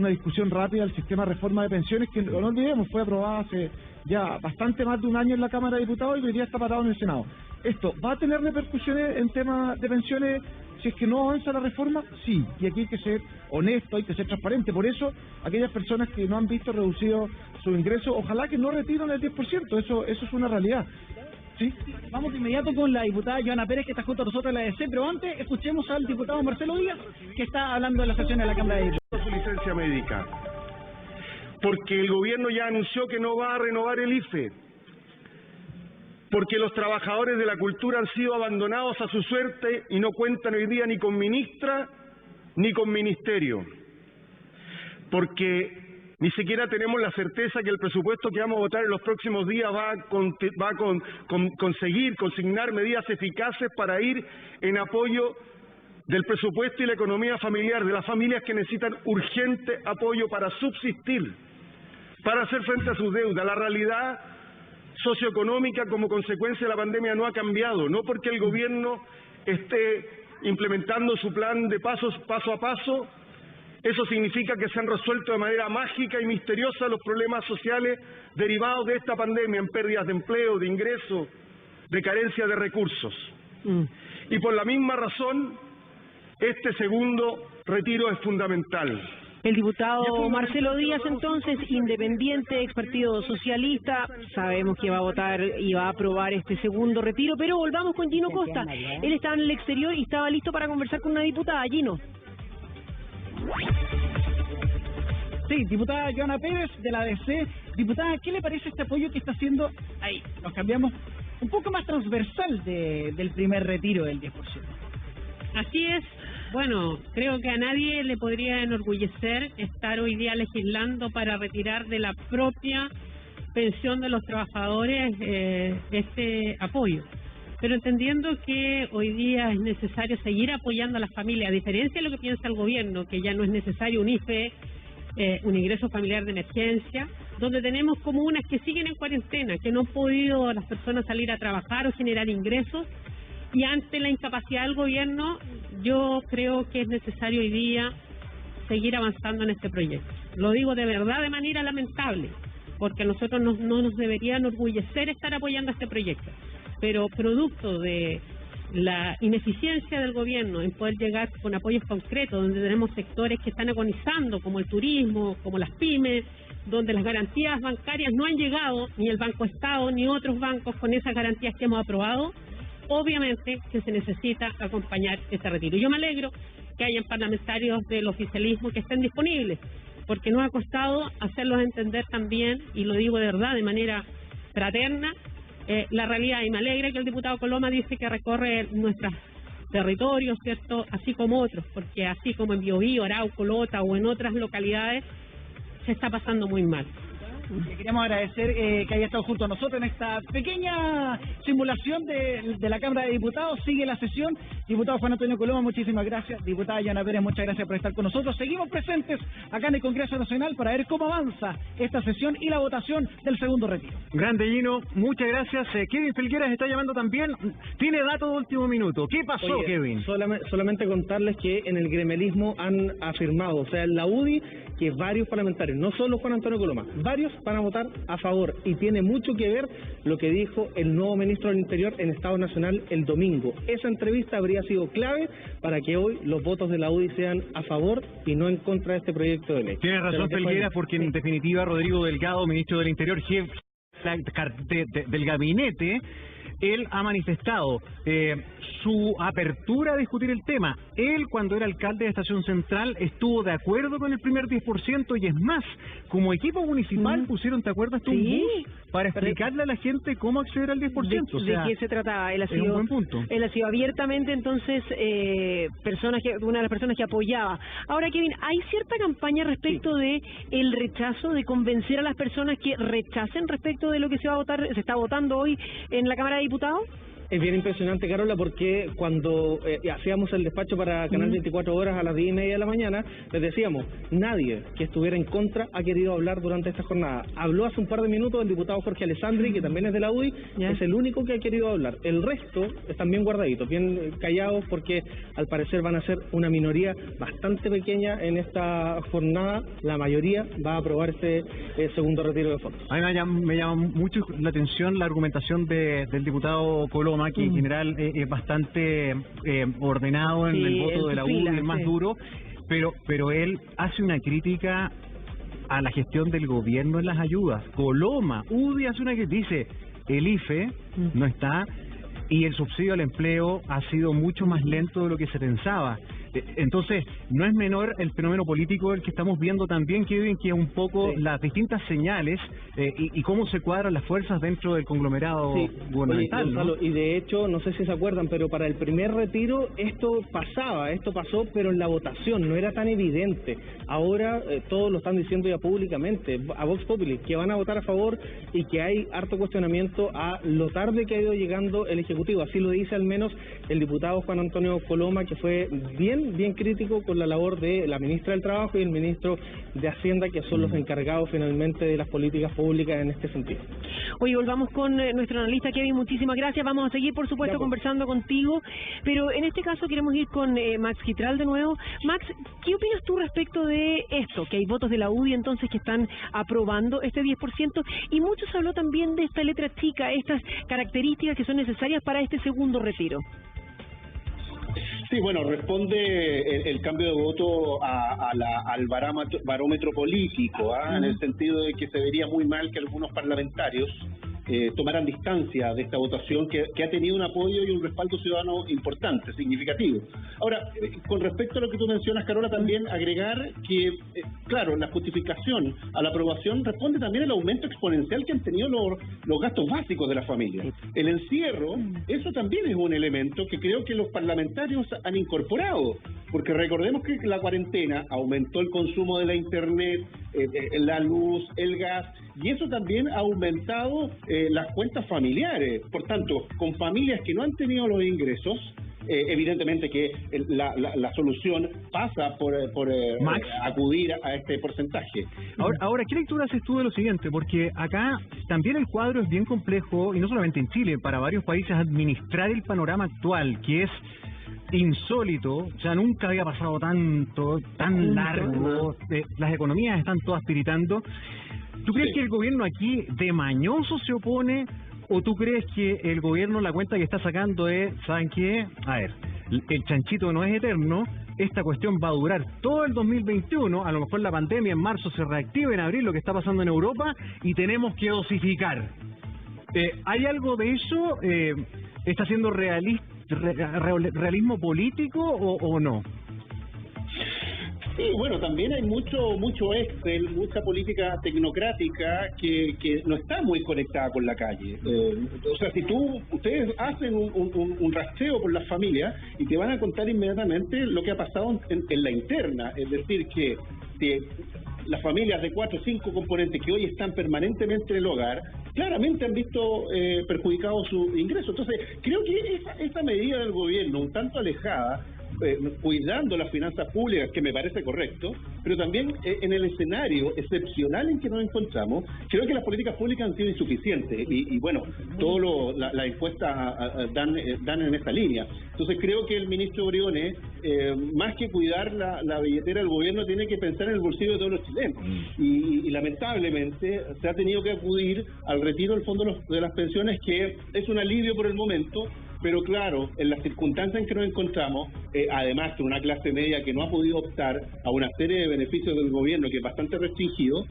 discusión rápida del sistema de reforma de pensiones, que no olvidemos, fue aprobada hace ya bastante más de un año en la Cámara de Diputados y hoy día está parado en el Senado. ¿Esto va a tener repercusiones en temas de pensiones si es que no avanza la reforma? Sí, y aquí hay que ser honesto, hay que ser transparente. Por eso, aquellas personas que no han visto reducido su ingreso, ojalá que no retiren el 10%, eso es una realidad. ¿Sí? Vamos de inmediato con la diputada Joana Pérez, que está junto a nosotros en la ADC, pero antes escuchemos al diputado Marcelo Díaz, que está hablando de la sesión de la Cámara de Diputados. Su licencia médica, porque el gobierno ya anunció que no va a renovar el IFE, porque los trabajadores de la cultura han sido abandonados a su suerte y no cuentan hoy día ni con ministra ni con ministerio, porque ni siquiera tenemos la certeza que el presupuesto que vamos a votar en los próximos días va a conseguir consignar medidas eficaces para ir en apoyo del presupuesto y la economía familiar, de las familias que necesitan urgente apoyo para subsistir, para hacer frente a sus deudas. La realidad socioeconómica como consecuencia de la pandemia no ha cambiado, no porque el gobierno esté implementando su plan de paso a paso. Eso significa que se han resuelto de manera mágica y misteriosa los problemas sociales derivados de esta pandemia, en pérdidas de empleo, de ingresos, de carencia de recursos. Y por la misma razón, este segundo retiro es fundamental. El diputado Marcelo Díaz, entonces, independiente, ex Partido Socialista, sabemos que va a votar y va a aprobar este segundo retiro, pero volvamos con Gino Costa. Él estaba en el exterior y estaba listo para conversar con una diputada. Gino. Sí, diputada Joana Pérez de la ADC. Diputada, ¿qué le parece este apoyo que está haciendo? Ahí, nos cambiamos un poco más transversal del primer retiro del 10%. Así es. Bueno, creo que a nadie le podría enorgullecer estar hoy día legislando para retirar de la propia pensión de los trabajadores este apoyo. Pero entendiendo que hoy día es necesario seguir apoyando a las familias, a diferencia de lo que piensa el gobierno, que ya no es necesario un IFE, un ingreso familiar de emergencia, donde tenemos comunas que siguen en cuarentena, que no han podido las personas salir a trabajar o generar ingresos, y ante la incapacidad del gobierno, yo creo que es necesario hoy día seguir avanzando en este proyecto. Lo digo de verdad de manera lamentable, porque a nosotros no nos debería enorgullecer estar apoyando este proyecto, pero producto de la ineficiencia del gobierno en poder llegar con apoyos concretos, donde tenemos sectores que están agonizando, como el turismo, como las pymes, donde las garantías bancarias no han llegado, ni el Banco Estado, ni otros bancos con esas garantías que hemos aprobado, obviamente que se necesita acompañar este retiro. Yo me alegro que hayan parlamentarios del oficialismo que estén disponibles, porque nos ha costado hacerlos entender también, y lo digo de verdad, de manera fraterna, la realidad, y me alegra que el diputado Coloma dice que recorre nuestros territorios, ¿cierto?, así como otros, porque así como en Biobío, Arauco, Lota o en otras localidades, se está pasando muy mal. Le queremos agradecer que haya estado junto a nosotros en esta pequeña simulación de la Cámara de Diputados. Sigue la sesión. Diputado Juan Antonio Coloma, muchísimas gracias. Diputada Joana Pérez, muchas gracias por estar con nosotros. Seguimos presentes acá en el Congreso Nacional para ver cómo avanza esta sesión y la votación del segundo retiro. Grande, Gino, muchas gracias. Kevin Felgueras está llamando también. Tiene datos de último minuto. ¿Qué pasó, Oye, Kevin? Solamente contarles que en el gremelismo han afirmado, o sea, en la UDI, que varios parlamentarios, no solo Juan Antonio Coloma, varios van a votar a favor, y tiene mucho que ver lo que dijo el nuevo ministro del Interior en Estado Nacional el domingo. Esa entrevista habría sido clave para que hoy los votos de la UDI sean a favor y no en contra de este proyecto de ley. Tienes razón, Felgueras, porque en definitiva Rodrigo Delgado, ministro del Interior, jefe del gabinete, él ha manifestado su apertura a discutir el tema. Él, cuando era alcalde de Estación Central, estuvo de acuerdo con el primer 10%, y es más, como equipo municipal pusieron de acuerdo hasta un bus para explicarle a la gente cómo acceder al 10%. ¿De qué se trataba? Él ha sido, es un buen punto. Él ha sido abiertamente, entonces, una de las personas que apoyaba. Ahora, Kevin, ¿hay cierta campaña respecto de el rechazo, de convencer a las personas que rechacen respecto de lo que se va a votar, se está votando hoy en la Cámara de Diputados? Es bien impresionante, Carola, porque cuando hacíamos el despacho para Canal 24 Horas a las 10:30 de la mañana, les decíamos, nadie que estuviera en contra ha querido hablar durante esta jornada. Habló hace un par de minutos el diputado Jorge Alessandri, que también es de la UDI, es el único que ha querido hablar. El resto están bien guardaditos, bien callados, porque al parecer van a ser una minoría bastante pequeña en esta jornada. La mayoría va a aprobar este segundo retiro de fondos. A mí me llama mucho la atención la argumentación del diputado Coloma, que en general es bastante ordenado en el voto de la UDI, es más duro, pero él hace una crítica a la gestión del gobierno en las ayudas. Coloma, UDI hace una que dice, el IFE no está, y el subsidio al empleo ha sido mucho más lento de lo que se pensaba. Entonces, no es menor el fenómeno político el que estamos viendo también, Kevin, que es un poco las distintas señales y cómo se cuadran las fuerzas dentro del conglomerado gubernamental. Oye, Gonzalo, y de hecho, no sé si se acuerdan, pero para el primer retiro esto pasó, pero en la votación no era tan evidente. Ahora todos lo están diciendo ya públicamente, a Vox Populi, que van a votar a favor y que hay harto cuestionamiento a lo tarde que ha ido llegando el Ejecutivo. Así lo dice al menos el diputado Juan Antonio Coloma, que fue bien crítico con la labor de la ministra del Trabajo y el ministro de Hacienda, que son los encargados finalmente de las políticas públicas en este sentido. Oye, volvamos con nuestro analista Kevin, muchísimas gracias. Vamos a seguir, por supuesto, conversando contigo, pero en este caso queremos ir con Max Quitral de nuevo. Max, ¿qué opinas tú respecto de esto? Que hay votos de la UDI entonces que están aprobando este 10%, y mucho se habló también de esta letra chica, estas características que son necesarias para este segundo retiro. Sí, bueno, responde el cambio de voto al barómetro político, en el sentido de que se vería muy mal que algunos parlamentarios tomaran distancia de esta votación que ha tenido un apoyo y un respaldo ciudadano importante, significativo. Ahora, con respecto a lo que tú mencionas, Carola, también agregar que, claro, la justificación a la aprobación responde también al aumento exponencial que han tenido los gastos básicos de las familias. El encierro, eso también es un elemento que creo que los parlamentarios han incorporado, porque recordemos que la cuarentena aumentó el consumo de la internet, la luz, el gas, y eso también ha aumentado las cuentas familiares. Por tanto, con familias que no han tenido los ingresos, evidentemente que la solución pasa por acudir a este porcentaje. Ahora, ¿qué lectura haces tú de lo siguiente? Porque acá también el cuadro es bien complejo, y no solamente en Chile, para varios países administrar el panorama actual, que es insólito, o sea, nunca había pasado tan largo, las economías están todas tiritando. ¿Tú crees que el gobierno aquí de mañoso se opone, o tú crees que el gobierno la cuenta que está sacando es, ¿saben qué? A ver, el chanchito no es eterno, esta cuestión va a durar todo el 2021, a lo mejor la pandemia en marzo se reactiva, en abril lo que está pasando en Europa, y tenemos que dosificar. ¿Hay algo de eso? ¿Está siendo realismo político o no? Sí, bueno, también hay mucho Excel, mucha política tecnocrática que no está muy conectada con la calle. O sea, si ustedes hacen un rastreo por las familias y te van a contar inmediatamente lo que ha pasado en la interna, es decir, que las familias de 4 o 5 componentes que hoy están permanentemente en el hogar, claramente han visto perjudicados su ingreso. Entonces, creo que esa medida del gobierno, un tanto alejada, cuidando las finanzas públicas, que me parece correcto, pero también en el escenario excepcional en que nos encontramos, creo que las políticas públicas han sido insuficientes y bueno, las encuestas dan en esta línea. Entonces creo que el ministro Briones, más que cuidar la billetera del gobierno, tiene que pensar en el bolsillo de todos los chilenos y lamentablemente se ha tenido que acudir al retiro del fondo de las pensiones, que es un alivio por el momento, pero claro, en las circunstancias en que nos encontramos, además de una clase media que no ha podido optar a una serie de beneficios del gobierno que es bastante restringido,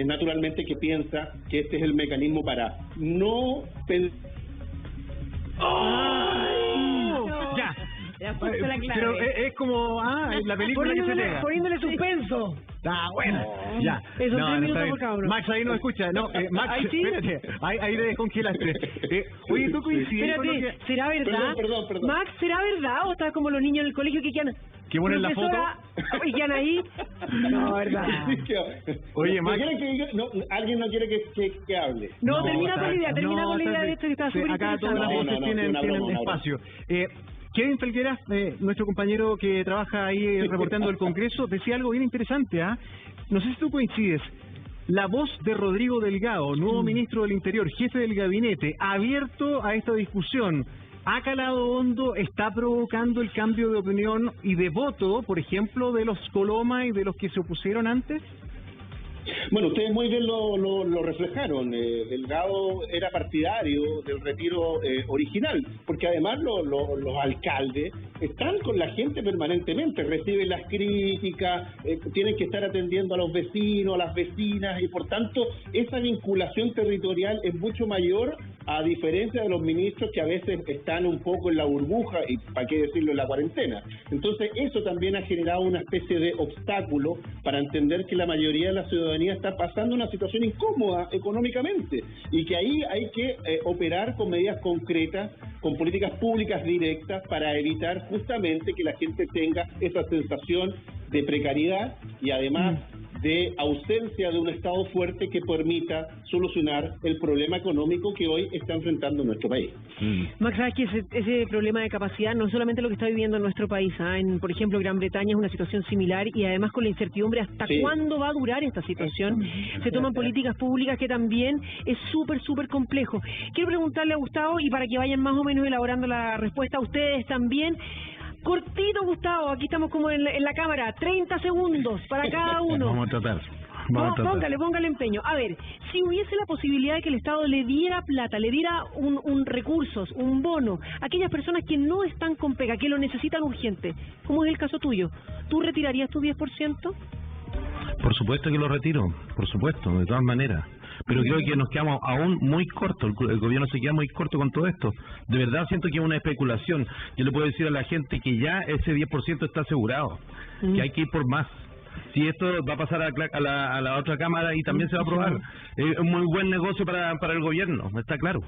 naturalmente que piensa que este es el mecanismo para no pensar... ¡Ya! Pero es como la película que se pega. Poniéndole suspenso. Bueno, ya. Eso, 3 minutos por cada uno. Max, ahí no escucha. No, Max, ahí sí. Espérate. Ahí te descongelaste. Oye, ¿tú coincides con lo que... ¿Será verdad? Perdón. Max, ¿será verdad o estás como los niños en el colegio que quedan... ¿Que ponen la foto? ¿Y quedan ahí? No, verdad. Oye, Max... ¿Alguien no quiere que hable? No, termina con la idea de esto que está súper acá todas las voces tienen espacio. Kevin Felgueras, nuestro compañero que trabaja ahí reporteando el Congreso, decía algo bien interesante. No sé si tú coincides. La voz de Rodrigo Delgado, nuevo ministro del Interior, jefe del gabinete, abierto a esta discusión, ha calado hondo, está provocando el cambio de opinión y de voto, por ejemplo, de los Coloma y de los que se opusieron antes. Bueno, ustedes muy bien lo reflejaron. Delgado era partidario del retiro original, porque además los alcaldes están con la gente permanentemente, reciben las críticas, tienen que estar atendiendo a los vecinos, a las vecinas, y por tanto esa vinculación territorial es mucho mayor, a diferencia de los ministros que a veces están un poco en la burbuja y, para qué decirlo, en la cuarentena. Entonces eso también ha generado una especie de obstáculo para entender que la mayoría de la ciudadanía está pasando una situación incómoda económicamente y que ahí hay que operar con medidas concretas, con políticas públicas directas para evitar justamente que la gente tenga esa sensación de precariedad y además de ausencia de un Estado fuerte que permita solucionar el problema económico que hoy está enfrentando nuestro país. Max, sabes que ese problema de capacidad no es solamente lo que está viviendo en nuestro país. Por ejemplo, Gran Bretaña es una situación similar y además con la incertidumbre hasta cuándo va a durar esta situación, se toman políticas públicas que también es súper complejo. Quiero preguntarle a Gustavo, y para que vayan más o menos elaborando la respuesta a ustedes también, cortito, Gustavo, aquí estamos como en la cámara, 30 segundos para cada uno. Vamos a tratar. Póngale empeño. A ver, si hubiese la posibilidad de que el Estado le diera plata, le diera un recursos, un bono, a aquellas personas que no están con pega, que lo necesitan urgente, como es el caso tuyo, ¿tú retirarías tu 10%? Por supuesto que lo retiro, por supuesto, de todas maneras. Pero creo que nos quedamos aún muy cortos, el gobierno se queda muy corto con todo esto. De verdad siento que es una especulación. Yo le puedo decir a la gente que ya ese 10% está asegurado, que hay que ir por más. Si esto va a pasar a la otra Cámara y también se va a aprobar, es un muy buen negocio para el gobierno, está claro.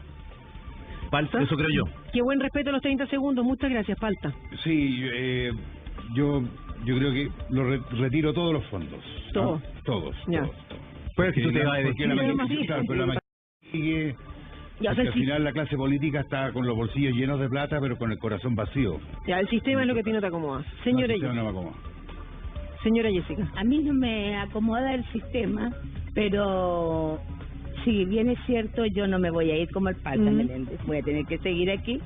¿Palta? Eso creo yo. Qué buen respeto a los 30 segundos, muchas gracias, Palta. Sí, yo creo que retiro todos los fondos. ¿Todos? ¿no? Todos. Ya. Pues que tú te vas a decir. Ya, o sea, al final la clase política está con los bolsillos llenos de plata, pero con el corazón vacío. Ya, el sistema es lo que a ti no te acomoda. Señora Jessica. No me acomoda. Señora Jessica. A mí no me acomoda el sistema, pero si bien es cierto, yo no me voy a ir como el Palta Meléndez. Voy a tener que seguir aquí.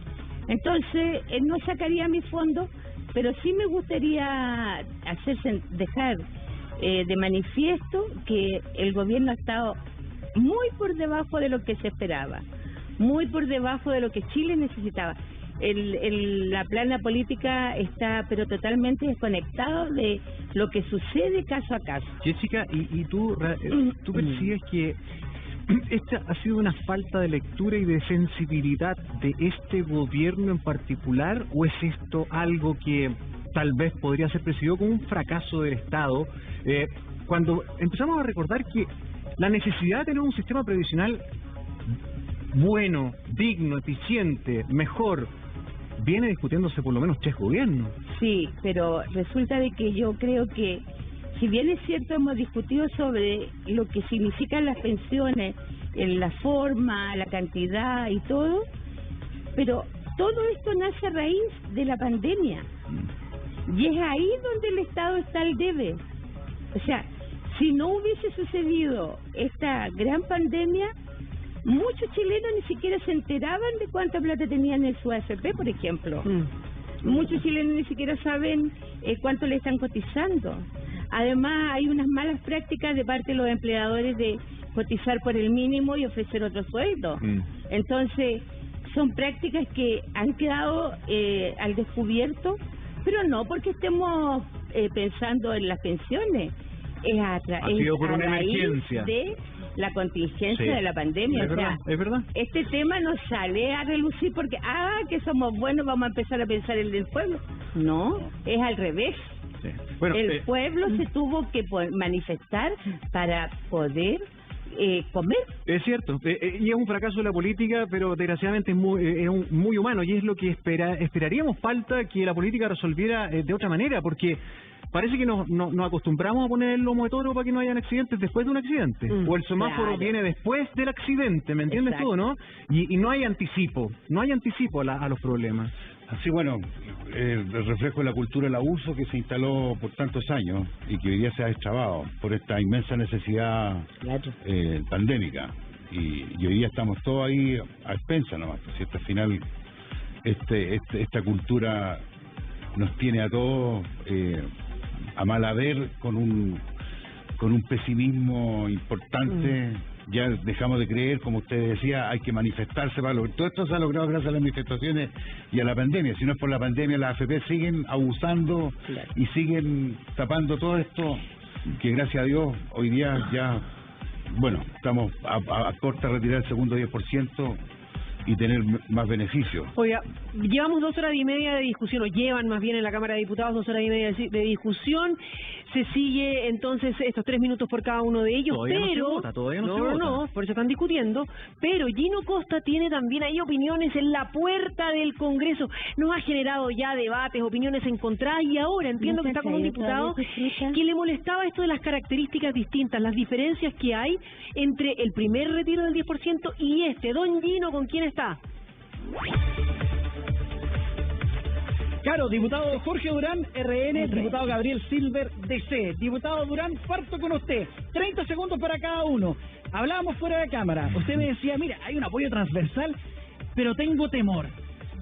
Entonces, no sacaría mi fondo, pero sí me gustaría dejar de manifiesto que el gobierno ha estado muy por debajo de lo que se esperaba, muy por debajo de lo que Chile necesitaba. La plana política está pero totalmente desconectado de lo que sucede caso a caso. Jessica, ¿y tú percibes que esta ha sido una falta de lectura y de sensibilidad de este gobierno en particular, o es esto algo que tal vez podría ser percibido como un fracaso del Estado? Cuando empezamos a recordar que la necesidad de tener un sistema previsional bueno, digno, eficiente, mejor, viene discutiéndose por lo menos 3 gobiernos. Sí, pero resulta de que yo creo que, si bien es cierto, hemos discutido sobre lo que significan las pensiones, en la forma, la cantidad y todo, pero todo esto nace a raíz de la pandemia. Y es ahí donde el Estado está al debe. O sea, si no hubiese sucedido esta gran pandemia, muchos chilenos ni siquiera se enteraban de cuánta plata tenían en su AFP, por ejemplo. Muchos chilenos ni siquiera saben cuánto le están cotizando. Además, hay unas malas prácticas de parte de los empleadores de cotizar por el mínimo y ofrecer otro sueldo. Entonces, son prácticas que han quedado al descubierto, pero no porque estemos pensando en las pensiones. Ha sido por una raíz emergencia de la contingencia de la pandemia. Es verdad. Este tema no sale a relucir porque, que somos buenos, vamos a empezar a pensar en el pueblo. No, es al revés. Sí. Bueno, el pueblo se tuvo que manifestar para poder comer. Es cierto, y es un fracaso de la política, pero desgraciadamente es muy humano, y es lo que esperaríamos falta que la política resolviera de otra manera, porque parece que nos acostumbramos a poner el lomo de toro para que no hayan accidentes después de un accidente, o el semáforo viene después del accidente, ¿me entiendes tú, no? Y no hay anticipo, a los problemas. Así, bueno, el reflejo de la cultura del abuso que se instaló por tantos años y que hoy día se ha destrabado por esta inmensa necesidad pandémica. Y hoy día estamos todos ahí a expensas nomás. Si al final esta cultura nos tiene a todos a mal haber con un pesimismo importante. Ya dejamos de creer, como usted decía, hay que manifestarse para lograr. Todo esto se ha logrado gracias a las manifestaciones y a la pandemia. Si no es por la pandemia, las AFP siguen abusando y siguen tapando todo esto, que gracias a Dios hoy día ya, bueno, estamos a corta retirar el segundo 10% y tener más beneficios. Oiga, llevamos 2 horas y media de discusión, o llevan más bien en la Cámara de Diputados 2 horas y media de discusión. Se sigue entonces estos 3 minutos por cada uno de ellos, todavía no se vota. Por eso están discutiendo. Pero Gino Costa tiene también ahí opiniones en la puerta del Congreso. Nos ha generado ya debates, opiniones encontradas, y ahora entiendo que está con un diputado que le molestaba esto de las características distintas, las diferencias que hay entre el primer retiro del 10% y este. Don Gino, ¿con quién está? Claro, diputado Jorge Durán, RN, diputado Gabriel Silver, DC. Diputado Durán, parto con usted. 30 segundos para cada uno. Hablábamos fuera de cámara. Usted me decía, mira, hay un apoyo transversal, pero tengo temor.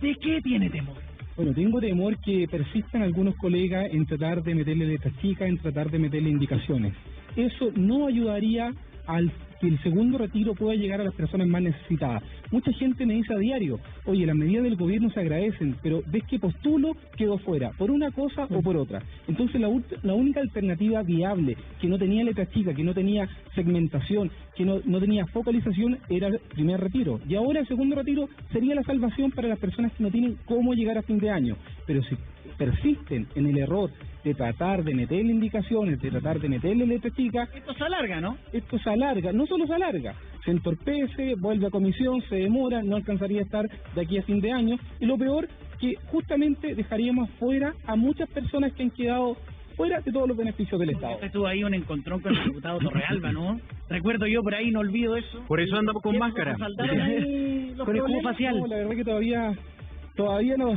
¿De qué tiene temor? Bueno, tengo temor que persistan algunos colegas en tratar de meterle letras chicas, en tratar de meterle indicaciones. eso no ayudaría al que el segundo retiro pueda llegar a las personas más necesitadas. Mucha gente me dice a diario, oye, las medidas del gobierno se agradecen, pero ves que postulo, quedo fuera, por una cosa o por otra. Entonces la única alternativa viable, que no tenía letra chica, que no tenía segmentación, que no tenía focalización, era el primer retiro. Y ahora el segundo retiro sería la salvación para las personas que no tienen cómo llegar a fin de año. Pero si persisten en el error de tratar de meterle indicaciones, de tratar de meterle letra chica... Esto se alarga, ¿no? Esto se alarga, no solo se alarga, se entorpece, vuelve a comisión, se demora, no alcanzaría a estar de aquí a fin de año, y lo peor, que justamente dejaríamos fuera a muchas personas que han quedado fuera de todos los beneficios del Estado. Estuvo ahí un encontrón con el diputado Torrealba, ¿no? Recuerdo yo por ahí, no olvido eso. Por eso andamos con máscara. Con el cubo facial. No, la verdad que todavía no...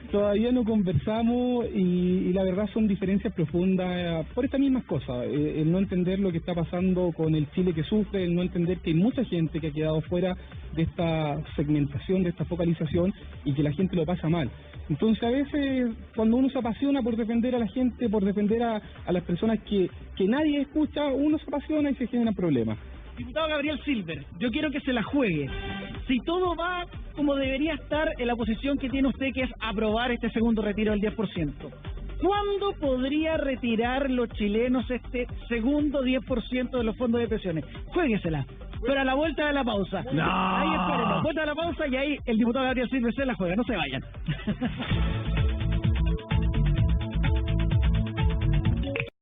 Todavía no conversamos y la verdad son diferencias profundas por estas mismas cosas, el no entender lo que está pasando con el Chile que sufre, el no entender que hay mucha gente que ha quedado fuera de esta segmentación, de esta focalización y que la gente lo pasa mal. Entonces a veces cuando uno se apasiona por defender a la gente, por defender a las personas que nadie escucha, uno se apasiona y se generan problemas. Diputado Gabriel Silver, yo quiero que se la juegue. Si todo va como debería estar en la posición que tiene usted, que es aprobar este segundo retiro del 10%, ¿cuándo podría retirar los chilenos este segundo 10% de los fondos de pensiones? Juéguesela, pero a la vuelta de la pausa. No. Ahí espérenos, vuelta de la pausa y ahí el diputado Gabriel Silver se la juega, no se vayan.